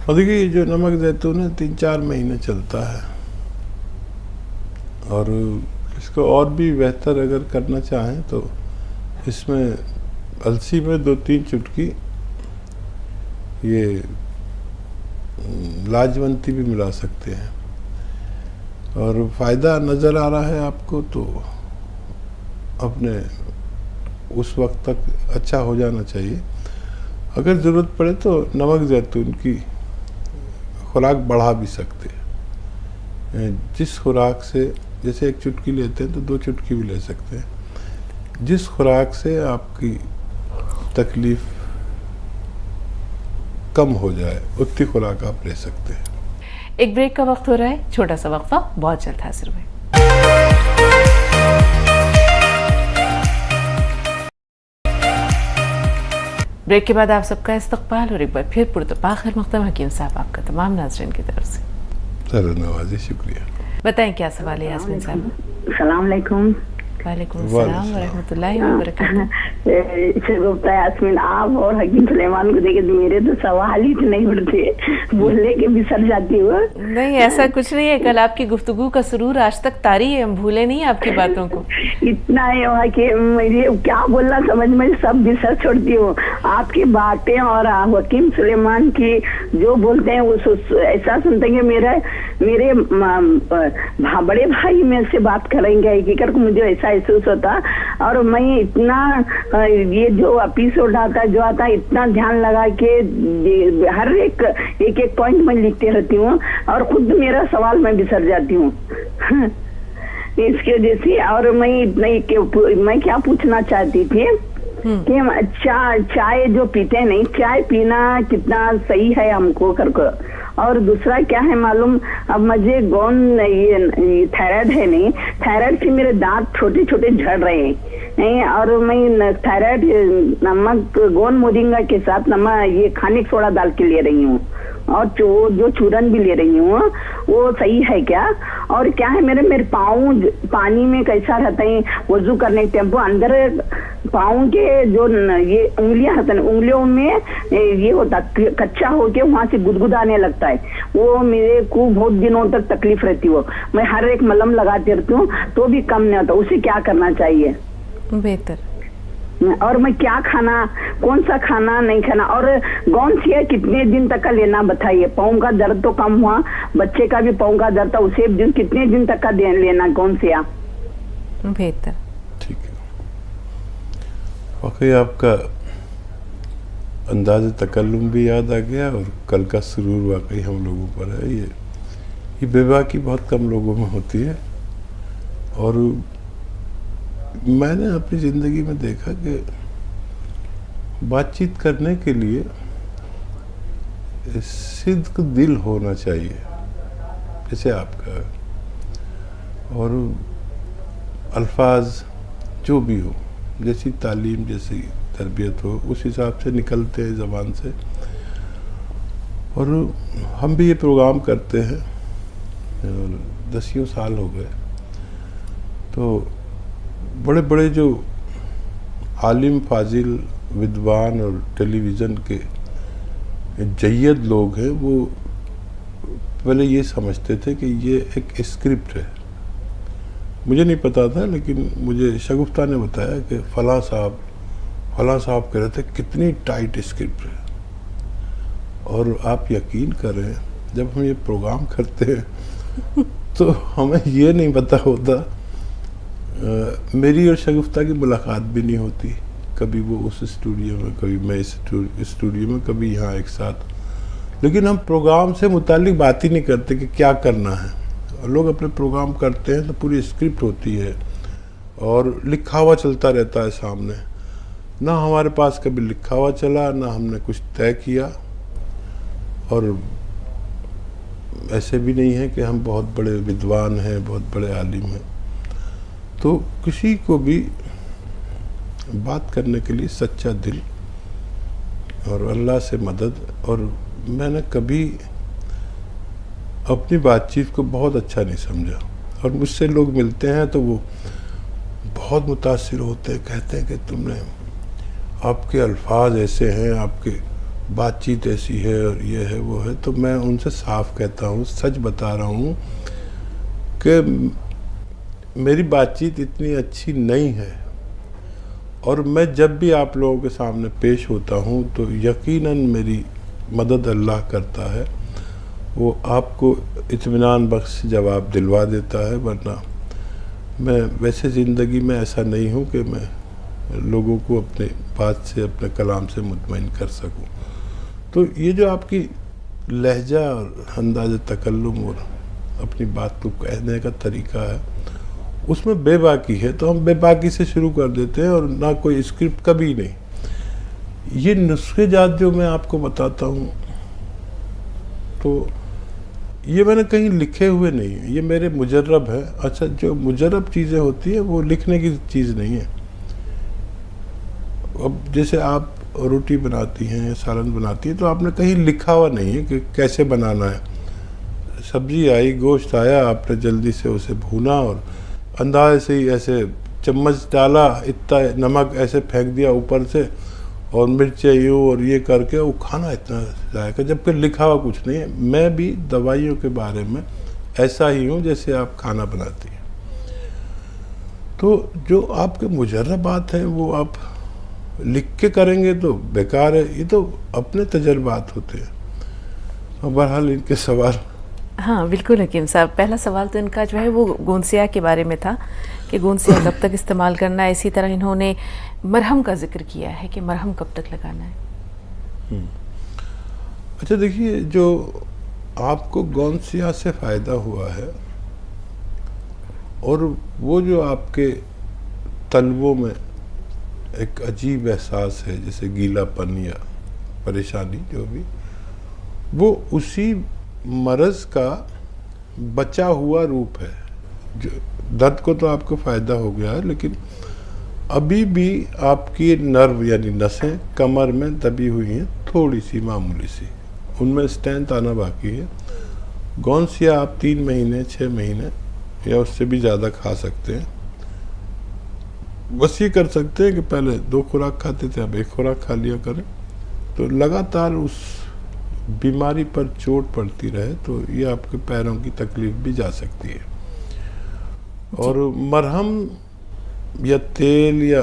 और देखिए, जो नमक ज़ैतून है 3-4 महीने चलता है, और इसको और भी बेहतर अगर करना चाहें तो इसमें अलसी में 2-3 चुटकी ये लाजवंती भी मिला सकते हैं, और फ़ायदा नज़र आ रहा है आपको तो अपने उस वक्त तक अच्छा हो जाना चाहिए। अगर ज़रूरत पड़े तो नमक ज़ैतून की खुराक बढ़ा भी सकते हैं। जिस खुराक से, जैसे 1 चुटकी लेते हैं तो 2 चुटकी भी ले सकते हैं। जिस खुराक से आपकी तकलीफ़ कम हो जाए उतनी खुराक आप ले सकते हैं। एक ब्रेक का वक्त हो रहा है, छोटा सा वक्फा, बहुत जल्द हाजिर हुए। ब्रेक के बाद आप सबका इस्तक़बाल, और एक बार फिर पुरतपाखिर मक़दम हकीम साहब आपका तमाम नाज़रीन की तरफ से। सर नवाजी, शुक्रिया। बताएं क्या सवाल है यास्मीन साहब? अस्सलाम वालेकुम। वालेकुम अस्सलाम व रहमतुल्लाहि व बरकातहू। यास्मीन, आप और हकीम सुलेमान को देखे तो मेरे तो सवाल ही नहीं उठते, बोलने के बिसर जाती हूँ। नहीं, ऐसा कुछ नहीं है, कल आपकी गुफ्तगू का सुरूर आज तक तारी है, हम भूले नहीं आपकी बातों को। इतना है वहाँ के मुझे क्या बोलना समझ में सब बिसर छोड़ती हूँ। आपकी बातें और हकीम सुलेमान की जो बोलते हैं वो ऐसा सुनते हैं मेरे बड़े भाई में से बात करेंगे, हकीकत को मुझे ऐसा महसूस होता। और मैं इतना ये जो एपिसोड आता जो आता इतना ध्यान लगा के हर एक पॉइंट में लिखते रहती हूँ, और खुद मेरा सवाल मैं बिसर जाती हूँ। इसके वजह से। और मैं क्या पूछना चाहती थी कि हम चाय जो पीते हैं, नहीं चाय पीना कितना सही है हमको करके। और दूसरा क्या है मालूम, अब मुझे ये थायराइड है, नहीं थायराइड से मेरे दांत छोटे छोटे झड़ रहे हैं। और मैं थायराइड नमक गोंद मोरिंगा के साथ नमक ये खाने सोडा डाल के ले रही हूँ, और जो चूरन भी ले रही हूँ, वो सही है क्या? और क्या है मेरे पाँव पानी में कैसा रहते हैं वजू करने के टेम्पो, अंदर पाँव के जो ये उंगलियां होते हैं, उंगलियों में ये होता कच्चा होके वहां से गुदगुदाने लगता है। वो मेरे को बहुत दिनों तक तकलीफ रहती है। मैं हर एक मलहम लगाती रहती हूँ तो भी कम नहीं होता। उसे क्या करना चाहिए? बेहतर। और मैं क्या खाना, कौन सा खाना नहीं खाना, और कौन सी कितने दिन तक का लेना बताइए। पाँव का दर्द तो कम हुआ, बच्चे का भी पाँव का दर्द था, उसे दिन कितने दिन तक का लेना, कौन सी? बेहतर, ठीक है। वाकई आपका अंदाज़ तकल्लुम भी याद आ गया, और कल का सुरूर वाकई हम लोगों पर है। ये बेबाकी बहुत कम लोगों में होती है। और मैंने अपनी ज़िंदगी में देखा कि बातचीत करने के लिए सिद्क दिल होना चाहिए, जैसे आपका, और अल्फाज जो भी हो, जैसी तालीम जैसी तरबियत हो, उस हिसाब से निकलते हैं ज़बान से। और हम भी ये प्रोग्राम करते हैं, 10 साल हो गए। तो बड़े बड़े जो आलिम फाजिल विद्वान और टेलीविज़न के जय्यद लोग हैं, वो पहले ये समझते थे कि ये एक स्क्रिप्ट है। मुझे नहीं पता था, लेकिन मुझे शगुफ्ता ने बताया कि फलां साहब कह रहे थे कितनी टाइट स्क्रिप्ट है। और आप यकीन करें, जब हम ये प्रोग्राम करते हैं तो हमें ये नहीं पता होता, मेरी और शगुफ्ता की मुलाकात भी नहीं होती। कभी वो उस स्टूडियो में, कभी मैं इस स्टूडियो में, कभी यहाँ एक साथ। लेकिन हम प्रोग्राम से मुतालिक बात ही नहीं करते कि क्या करना है। और लोग अपने प्रोग्राम करते हैं तो पूरी स्क्रिप्ट होती है और लिखा हुआ चलता रहता है सामने। ना हमारे पास कभी लिखा हुआ चला, ना हमने कुछ तय किया। और ऐसे भी नहीं है कि हम बहुत बड़े विद्वान हैं, बहुत बड़े आलिम हैं। तो किसी को भी बात करने के लिए सच्चा दिल और अल्लाह से मदद। और मैंने कभी अपनी बातचीत को बहुत अच्छा नहीं समझा। और मुझसे लोग मिलते हैं तो वो बहुत मुतासिर होते हैं, कहते हैं कि तुमने, आपके अल्फाज ऐसे हैं, आपके बातचीत ऐसी है, और ये है वो है। तो मैं उनसे साफ कहता हूँ, सच बता रहा हूँ कि मेरी बातचीत इतनी अच्छी नहीं है। और मैं जब भी आप लोगों के सामने पेश होता हूँ तो यकीनन मेरी मदद अल्लाह करता है, वो आपको इत्मीनान बख्श जवाब दिलवा देता है। वरना मैं वैसे ज़िंदगी में ऐसा नहीं हूँ कि मैं लोगों को अपने बात से, अपने कलाम से मुतमईन कर सकूँ। तो ये जो आपकी लहजा और अंदाज़ तकल्लुम और अपनी बात को कहने का तरीका है, उसमें बेबाकी है। तो हम बेबाकी से शुरू कर देते हैं, और ना कोई स्क्रिप्ट, कभी नहीं। ये नुस्खे जात जो मैं आपको बताता हूँ, तो ये मैंने कहीं लिखे हुए नहीं है, ये मेरे मुजर्रब है। अच्छा, जो मुजर्रब चीज़ें होती हैं वो लिखने की चीज़ नहीं है। अब जैसे आप रोटी बनाती हैं, सालन बनाती हैं, तो आपने कहीं लिखा हुआ नहीं है कि कैसे बनाना है। सब्जी आई, गोश्त आया, आपने जल्दी से उसे भूना और अंदाज़े से ही ऐसे चम्मच डाला, इतना नमक ऐसे फेंक दिया ऊपर से, और मिर्चें यूँ और ये करके वो खाना इतना जाएगा, जबकि लिखा हुआ कुछ नहीं है। मैं भी दवाइयों के बारे में ऐसा ही हूँ जैसे आप खाना बनाती हैं। तो जो आपके मुजर्रबात हैं वो आप लिख के करेंगे तो बेकार है। ये तो अपने तजर्बात होते हैं। और बहरहाल इनके सवाल, हाँ बिल्कुल हकीम साहब, पहला सवाल तो इनका जो है वो गोंसिया के बारे में था कि गोंसिया कब तक इस्तेमाल करना है। इसी तरह इन्होंने मरहम का जिक्र किया है कि मरहम कब तक लगाना है। अच्छा देखिए, जो आपको गोंसिया से फ़ायदा हुआ है और वो जो आपके तलवों में एक अजीब एहसास है, जैसे गीलापन या परेशानी जो भी, वो उसी मर्ज़ का बचा हुआ रूप है। जो दर्द को तो आपको फ़ायदा हो गया है, लेकिन अभी भी आपकी नर्व यानी नसें कमर में दबी हुई हैं, थोड़ी सी मामूली सी, उनमें स्ट्रेंथ आना बाकी है। गौनसिया आप 3 महीने 6 महीने या उससे भी ज़्यादा खा सकते हैं। बस ये कर सकते हैं कि पहले 2 खुराक खाते थे, अब 1 खुराक खा लिया करें, तो लगातार उस बीमारी पर चोट पड़ती रहे तो ये आपके पैरों की तकलीफ भी जा सकती है। और मरहम या तेल या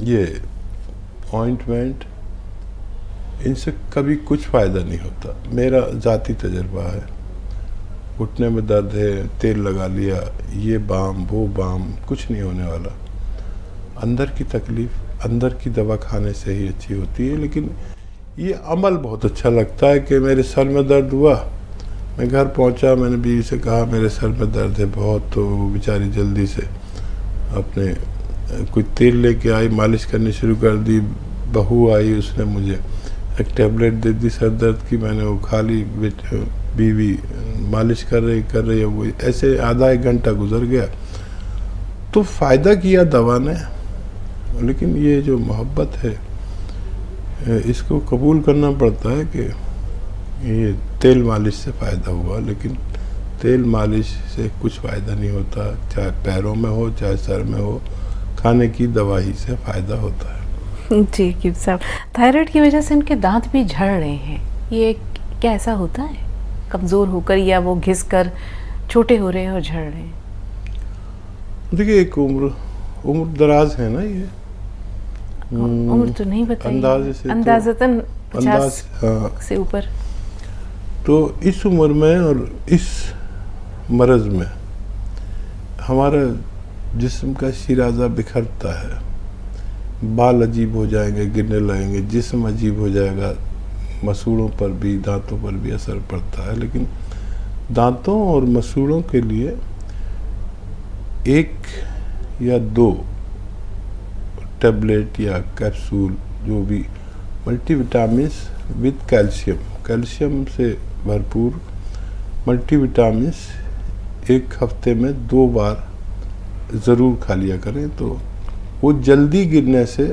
ये ऑइंटमेंट, इनसे कभी कुछ फ़ायदा नहीं होता। मेरा ज़ाती तजर्बा है, घुटने में दर्द है, तेल लगा लिया, ये बाम वो बाम, कुछ नहीं होने वाला। अंदर की तकलीफ़ अंदर की दवा खाने से ही अच्छी होती है। लेकिन ये अमल बहुत अच्छा लगता है कि मेरे सर में दर्द हुआ, मैं घर पहुंचा, मैंने बीवी से कहा मेरे सर में दर्द है बहुत, तो बेचारी जल्दी से अपने कोई तेल लेके आई, मालिश करनी शुरू कर दी। बहू आई, उसने मुझे एक टैबलेट दे दी सर दर्द की, मैंने वो खा ली। बीवी मालिश कर रही है, वो ऐसे आधा 1 घंटा गुजर गया। तो फ़ायदा किया दवा ने, लेकिन ये जो मोहब्बत है इसको कबूल करना पड़ता है कि ये तेल मालिश से फ़ायदा हुआ, लेकिन तेल मालिश से कुछ फ़ायदा नहीं होता। चाहे पैरों में हो चाहे सर में हो, खाने की दवाई से फ़ायदा होता है। जी कीप साहब, थायराइड की वजह से उनके दांत भी झड़ रहे हैं, ये क्या ऐसा होता है कमज़ोर होकर, या वो घिस कर छोटे हो रहे हैं और झड़ रहे हैं? देखिए, एक उम्र दराज है ना, ये उम्र तो नहीं बताई, अंदाज़तन 50 से ऊपर। तो इस उम्र में और इस मर्ज़ में हमारा जिस्म का शिराज़ा बिखरता है, बाल अजीब हो जाएंगे, गिरने लगेंगे, जिस्म अजीब हो जाएगा, मसूड़ों पर भी दांतों पर भी असर पड़ता है। लेकिन दांतों और मसूड़ों के लिए 1 या 2 टैबलेट या कैप्सूल, जो भी मल्टीविटामिन्स विद कैल्शियम से भरपूर मल्टीविटामिन्स 1 हफ्ते में 2 बार ज़रूर खा लिया करें, तो वो जल्दी गिरने से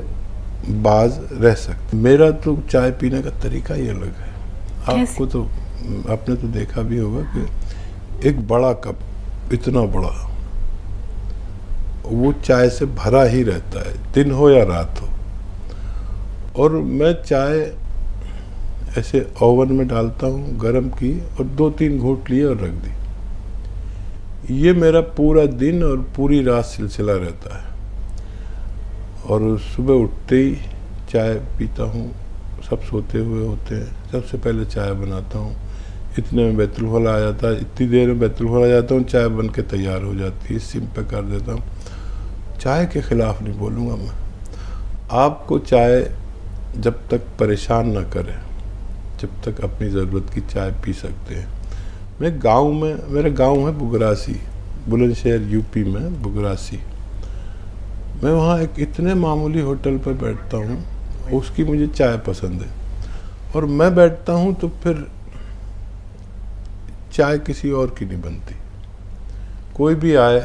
बाज रह सकते। मेरा तो चाय पीने का तरीका ही अलग है। आपको तो आपने तो देखा भी होगा कि एक बड़ा कप, इतना बड़ा, वो चाय से भरा ही रहता है, दिन हो या रात हो। और मैं चाय ऐसे ओवन में डालता हूँ, गरम की, और 2-3 घूंट लिए और रख दी। ये मेरा पूरा दिन और पूरी रात सिलसिला रहता है। और सुबह उठते ही चाय पीता हूँ, सब सोते हुए होते हैं, सबसे पहले चाय बनाता हूँ। इतने में बैतुल खला आ जाता है, इतनी देर में बैतुल खला जाता हूँ, चाय बन के तैयार हो जाती है, सिम पे कर देता हूँ। चाय के ख़िलाफ़ नहीं बोलूँगा मैं। आपको चाय जब तक परेशान ना करे, जब तक अपनी ज़रूरत की चाय पी सकते हैं। मैं गांव में, मेरा गांव है बुगरासी, बुलंदशहर यूपी में बुगरासी। मैं वहाँ एक इतने मामूली होटल पर बैठता हूँ, उसकी मुझे चाय पसंद है, और मैं बैठता हूँ तो फिर चाय किसी और की नहीं बनती। कोई भी आए,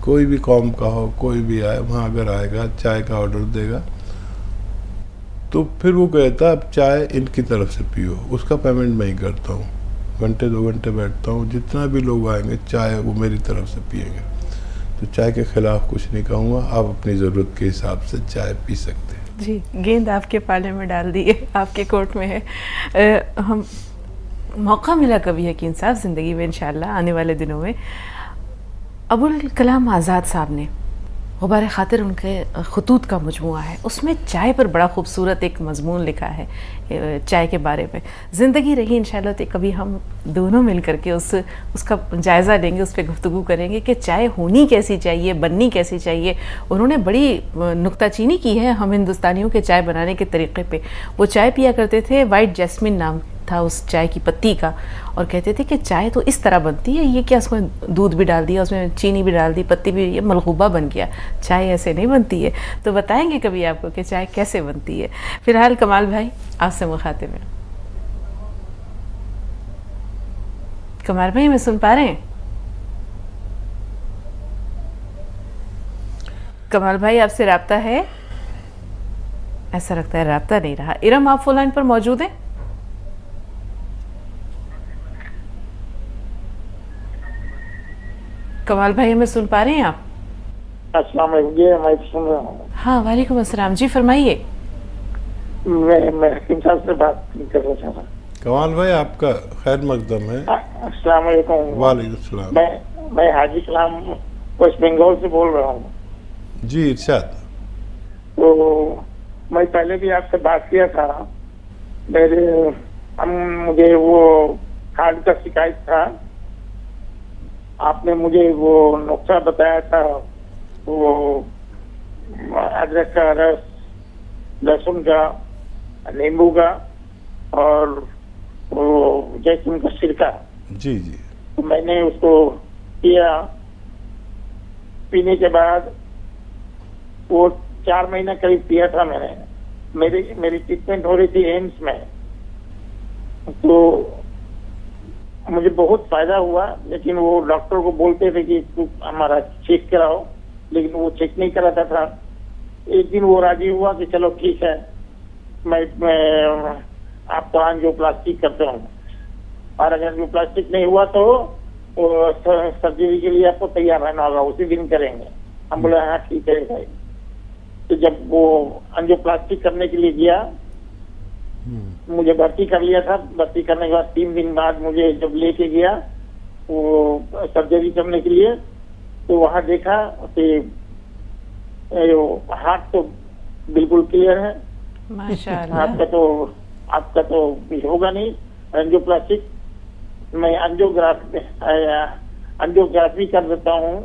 कोई भी कौम का हो, कोई भी आए, वहाँ अगर आएगा चाय का ऑर्डर देगा तो फिर वो कहता है अब चाय इनकी तरफ से पियो, उसका पेमेंट मैं ही करता हूँ। घंटे 2 घंटे बैठता हूँ, जितना भी लोग आएंगे चाय वो मेरी तरफ से पिएंगे। तो चाय के ख़िलाफ़ कुछ नहीं कहूँगा, आप अपनी ज़रूरत के हिसाब से चाय पी सकते हैं। जी, गेंद आपके पाले में डाल दी है, आपके कोर्ट में है। हम मौका मिला कभी यकीन साहब ज़िंदगी में, इंशाल्लाह आने वाले दिनों में, अबुल कलाम आज़ाद साहब ने गुबार ख़ातिर उनके ख़ुतूत का मजमूआ है, उसमें चाय पर बड़ा खूबसूरत एक मजमून लिखा है चाय के बारे में। ज़िंदगी रही इंशाल्लाह तो कभी हम दोनों मिल करके उसका जायज़ा लेंगे, उस पर गुफ्तगू करेंगे कि चाय होनी कैसी चाहिए, बननी कैसी चाहिए। उन्होंने बड़ी नुक्ताचीनी की है हम हिंदुस्तानियों के चाय बनाने के तरीक़े पे। वो चाय पिया करते थे वाइट जैस्मिन नाम था उस चाय की पत्ती का, और कहते थे कि चाय तो इस तरह बनती है, ये क्या उसमें दूध भी डाल दिया, उसमें चीनी भी डाल दी, पत्ती भी, ये मलगूबा बन गया, चाय ऐसे नहीं बनती है। तो बताएंगे कभी आपको कि चाय कैसे बनती है। फिलहाल कमाल भाई आपसे मुखातिब हैं। कमाल भाई हमें सुन पा रहे हैं? कमाल भाई आपसे राब्ता है? ऐसा लगता है राब्ता नहीं रहा। इरम आप फोन लाइन पर मौजूद हैं? कमाल भाई हमें सुन पा रहे हैं आप? अस्सलाम वालेकुम, मैं सुन रहा हूँ। हाँ वालेकुम अस्सलाम जी, फरमाइए। मैं हकीम साहब से बात करना चाह रहा। कमाल भाई आपका खैर मकदम है। अस्सलाम वालेकुम। वालेकुम सलाम। मैं हाजी कलाम वेस्ट बंगाल से बोल रहा हूँ। जी इरशाद। तो मैं पहले भी आपसे बात किया था, मुझे वो हार्ट का शिकायत था, आपने मुझे वो नुस्खा बताया था, वो अदरक का रस, लहसुन का, नींबू का और वो जैतून का सिरका। जी जी। तो मैंने उसको पिया, पीने के बाद वो 4 महीना करीब पिया था मैंने। मेरी ट्रीटमेंट हो रही थी एम्स में, तो मुझे बहुत फायदा हुआ, लेकिन वो डॉक्टर को बोलते थे कि तू हमारा चेक कराओ, लेकिन वो चेक नहीं कराता था। एक दिन वो राजी हुआ कि चलो ठीक है, मैं आपको एंजियोप्लास्टी करता हूँ, और अगर एंजियोप्लास्टिक नहीं हुआ तो सर्जरी के लिए आपको तैयार रहना होगा, उसी दिन करेंगे। हम बोले हाँ ठीक है भाई। तो जब वो एंजियोप्लास्टी करने के लिए गया, मुझे भर्ती कर लिया था। भर्ती करने के बाद 3 दिन बाद मुझे जब लेके गया वो सर्जरी करने के लिए, तो वहां देखा कि हार्ट तो बिल्कुल क्लियर है, माशाअल्लाह। आपका तो होगा नहीं एंजियोप्लास्टिक। मैं एंजियोग्राफी कर देता हूँ,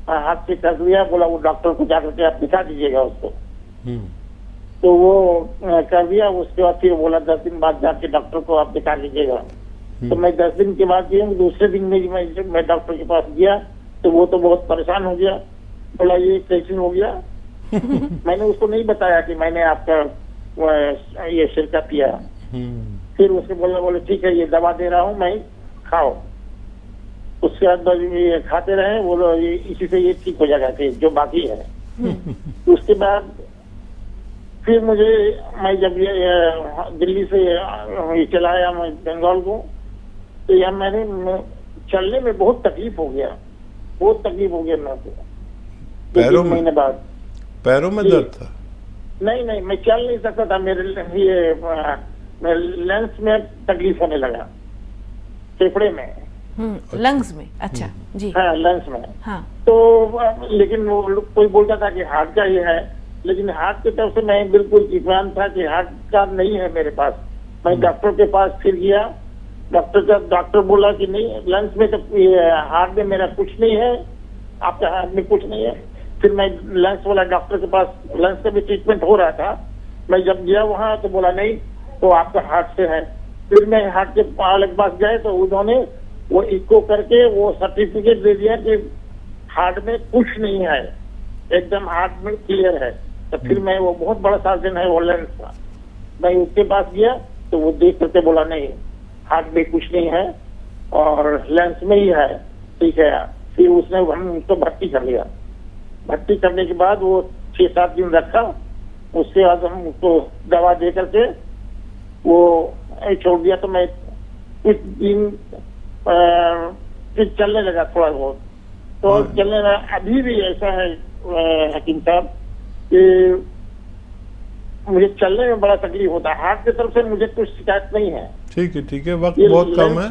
हाथ से कर दिया। बोला वो डॉक्टर को जाकर के आप दिखा दीजिएगा उसको। तो वो कर दिया। उसके बाद फिर बोला 10 दिन बाद जाके डॉक्टर को आप दिखा लीजिएगा। तो मैं 10 दिन के बाद गया। दूसरे दिन में मैं डॉक्टर के पास गया तो वो तो बहुत परेशान हो गया। बोला ये कैसे हो गया? मैंने उसको नहीं बताया कि मैंने आपका ये सिरका पिया। फिर उसके बोले ठीक है ये दवा दे रहा हूँ मैं, खाओ। उसके बाद ये खाते रहे, बोलो इसी से ये ठीक हो जाएगा कि जो बाकी है। उसके बाद फिर मैं जब ये दिल्ली से चला आया मैं बंगाल को, तो यहाँ मैंने चलने में बहुत तकलीफ हो गया मेरे को। पैरों में? महीने बाद पैरों में दर्द था? नहीं, मैं चल नहीं सकता था। मेरे लंग्स में तकलीफ होने लगा, फेफड़े में, लंग्स में। अच्छा जी। हाँ लंग्स में। हाँ। तो लेकिन वो कोई बोलता था कि हार्ट का ही है, लेकिन हार्ट की तरफ से मैं बिल्कुल इत्मीनान था कि हार्ट का नहीं है मेरे पास। मैं डॉक्टर के पास फिर गया। डॉक्टर बोला कि नहीं, लंग्स में तो हार्ट में मेरा कुछ नहीं है, आपके हार्ट में कुछ नहीं है। फिर मैं लंग्स वाला डॉक्टर के पास, लंग्स का भी ट्रीटमेंट हो रहा था, मैं जब गया वहाँ तो बोला नहीं तो आपका हार्ट से है। फिर मैं हार्ट के वाले के पास गए तो उन्होंने वो इको करके वो सर्टिफिकेट दे दिया कि हार्ट में कुछ नहीं है, एकदम हार्ट में क्लियर है। तो फिर मैं, वो बहुत बड़ा सर्जन है वो लेंस का, मैं उसके पास गया तो वो देख करके बोला नहीं हार्ट में कुछ नहीं है और लेंस में ही है, ठीक है। फिर उसने हम उसको भर्ती कर लिया। भर्ती करने के बाद वो 6-7 दिन रखा। उसके बाद हम उसको दवा दे करके वो छोड़ दिया। तो मैं कुछ दिन फिर चलने लगा थोड़ा बहुत। तो चलने लगा। अभी भी ऐसा है हकीम साहब कि मुझे चलने में बड़ा तकलीफ होता है। हार्ट की तरफ से मुझे कुछ शिकायत नहीं है। ठीक है। वक्त बहुत कम है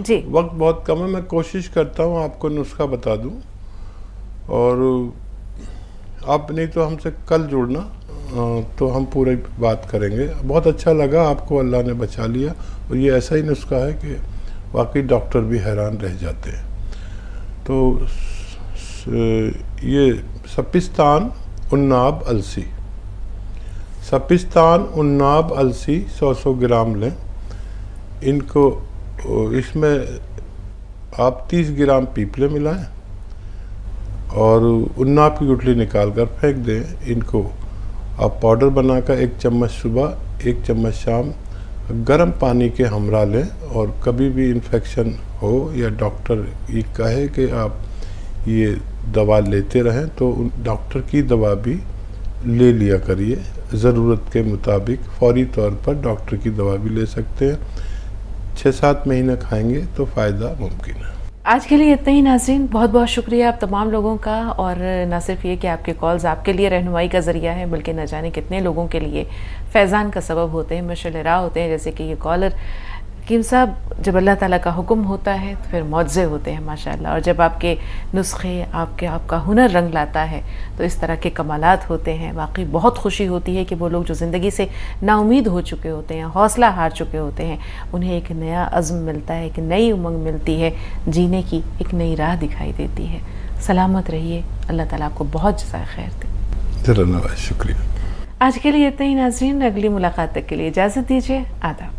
जी। वक्त बहुत कम है। मैं कोशिश करता हूँ आपको नुस्खा बता दूँ, और आप नहीं तो हमसे कल जुड़ना, तो हम पूरी बात करेंगे। बहुत अच्छा लगा, आपको अल्लाह ने बचा लिया। और ये ऐसा ही नुस्खा है कि वाकई डॉक्टर भी हैरान रह जाते हैं। तो ये सपिस्तान उन्नाब अलसी 100-100 ग्राम लें। इनको इसमें आप 30 ग्राम पीपले मिलाएं और उन्नाप की गुठली निकाल कर फेंक दें। इनको आप पाउडर बनाकर 1 चम्मच सुबह 1 चम्मच शाम गर्म पानी के हमरा लें। और कभी भी इन्फेक्शन हो या डॉक्टर ये कहे कि आप ये दवा लेते रहें तो डॉक्टर की दवा भी ले लिया करिए। ज़रूरत के मुताबिक फौरी तौर पर डॉक्टर की दवा भी ले सकते हैं। 6-7 महीने खाएंगे तो फ़ायदा मुमकिन है। आज के लिए इतना ही नाज़रीन, बहुत बहुत शुक्रिया आप तमाम लोगों का। और न सिर्फ ये कि आपके कॉल्स आपके लिए रहनुमाई का ज़रिया है, बल्कि न जाने कितने लोगों के लिए फैज़ान का सबब होते हैं, मशाअल्लाह राह होते हैं। जैसे कि ये कॉलर हकीम साहब, जब अल्लाह ताला का हुक्म होता है तो फिर मौज़े होते हैं माशाअल्लाह। और जब आपके नुस्खे आपका हुनर रंग लाता है तो इस तरह के कमालात होते हैं। वाकई बहुत खुशी होती है कि वो लोग जो ज़िंदगी से नाउमीद हो चुके होते हैं, हौसला हार चुके होते हैं, उन्हें एक नया अज़्म मिलता है, एक नई उमंग मिलती है, जीने की एक नई राह दिखाई देती है। सलामत रहिए, अल्लाह ताला आपको बहुत जज़ाए खैर दे। धन्यवाद, शुक्रिया। आज के लिए इतना ही नाज़रीन, अगली मुलाकात तक के लिए इजाज़त दीजिए। आदाब।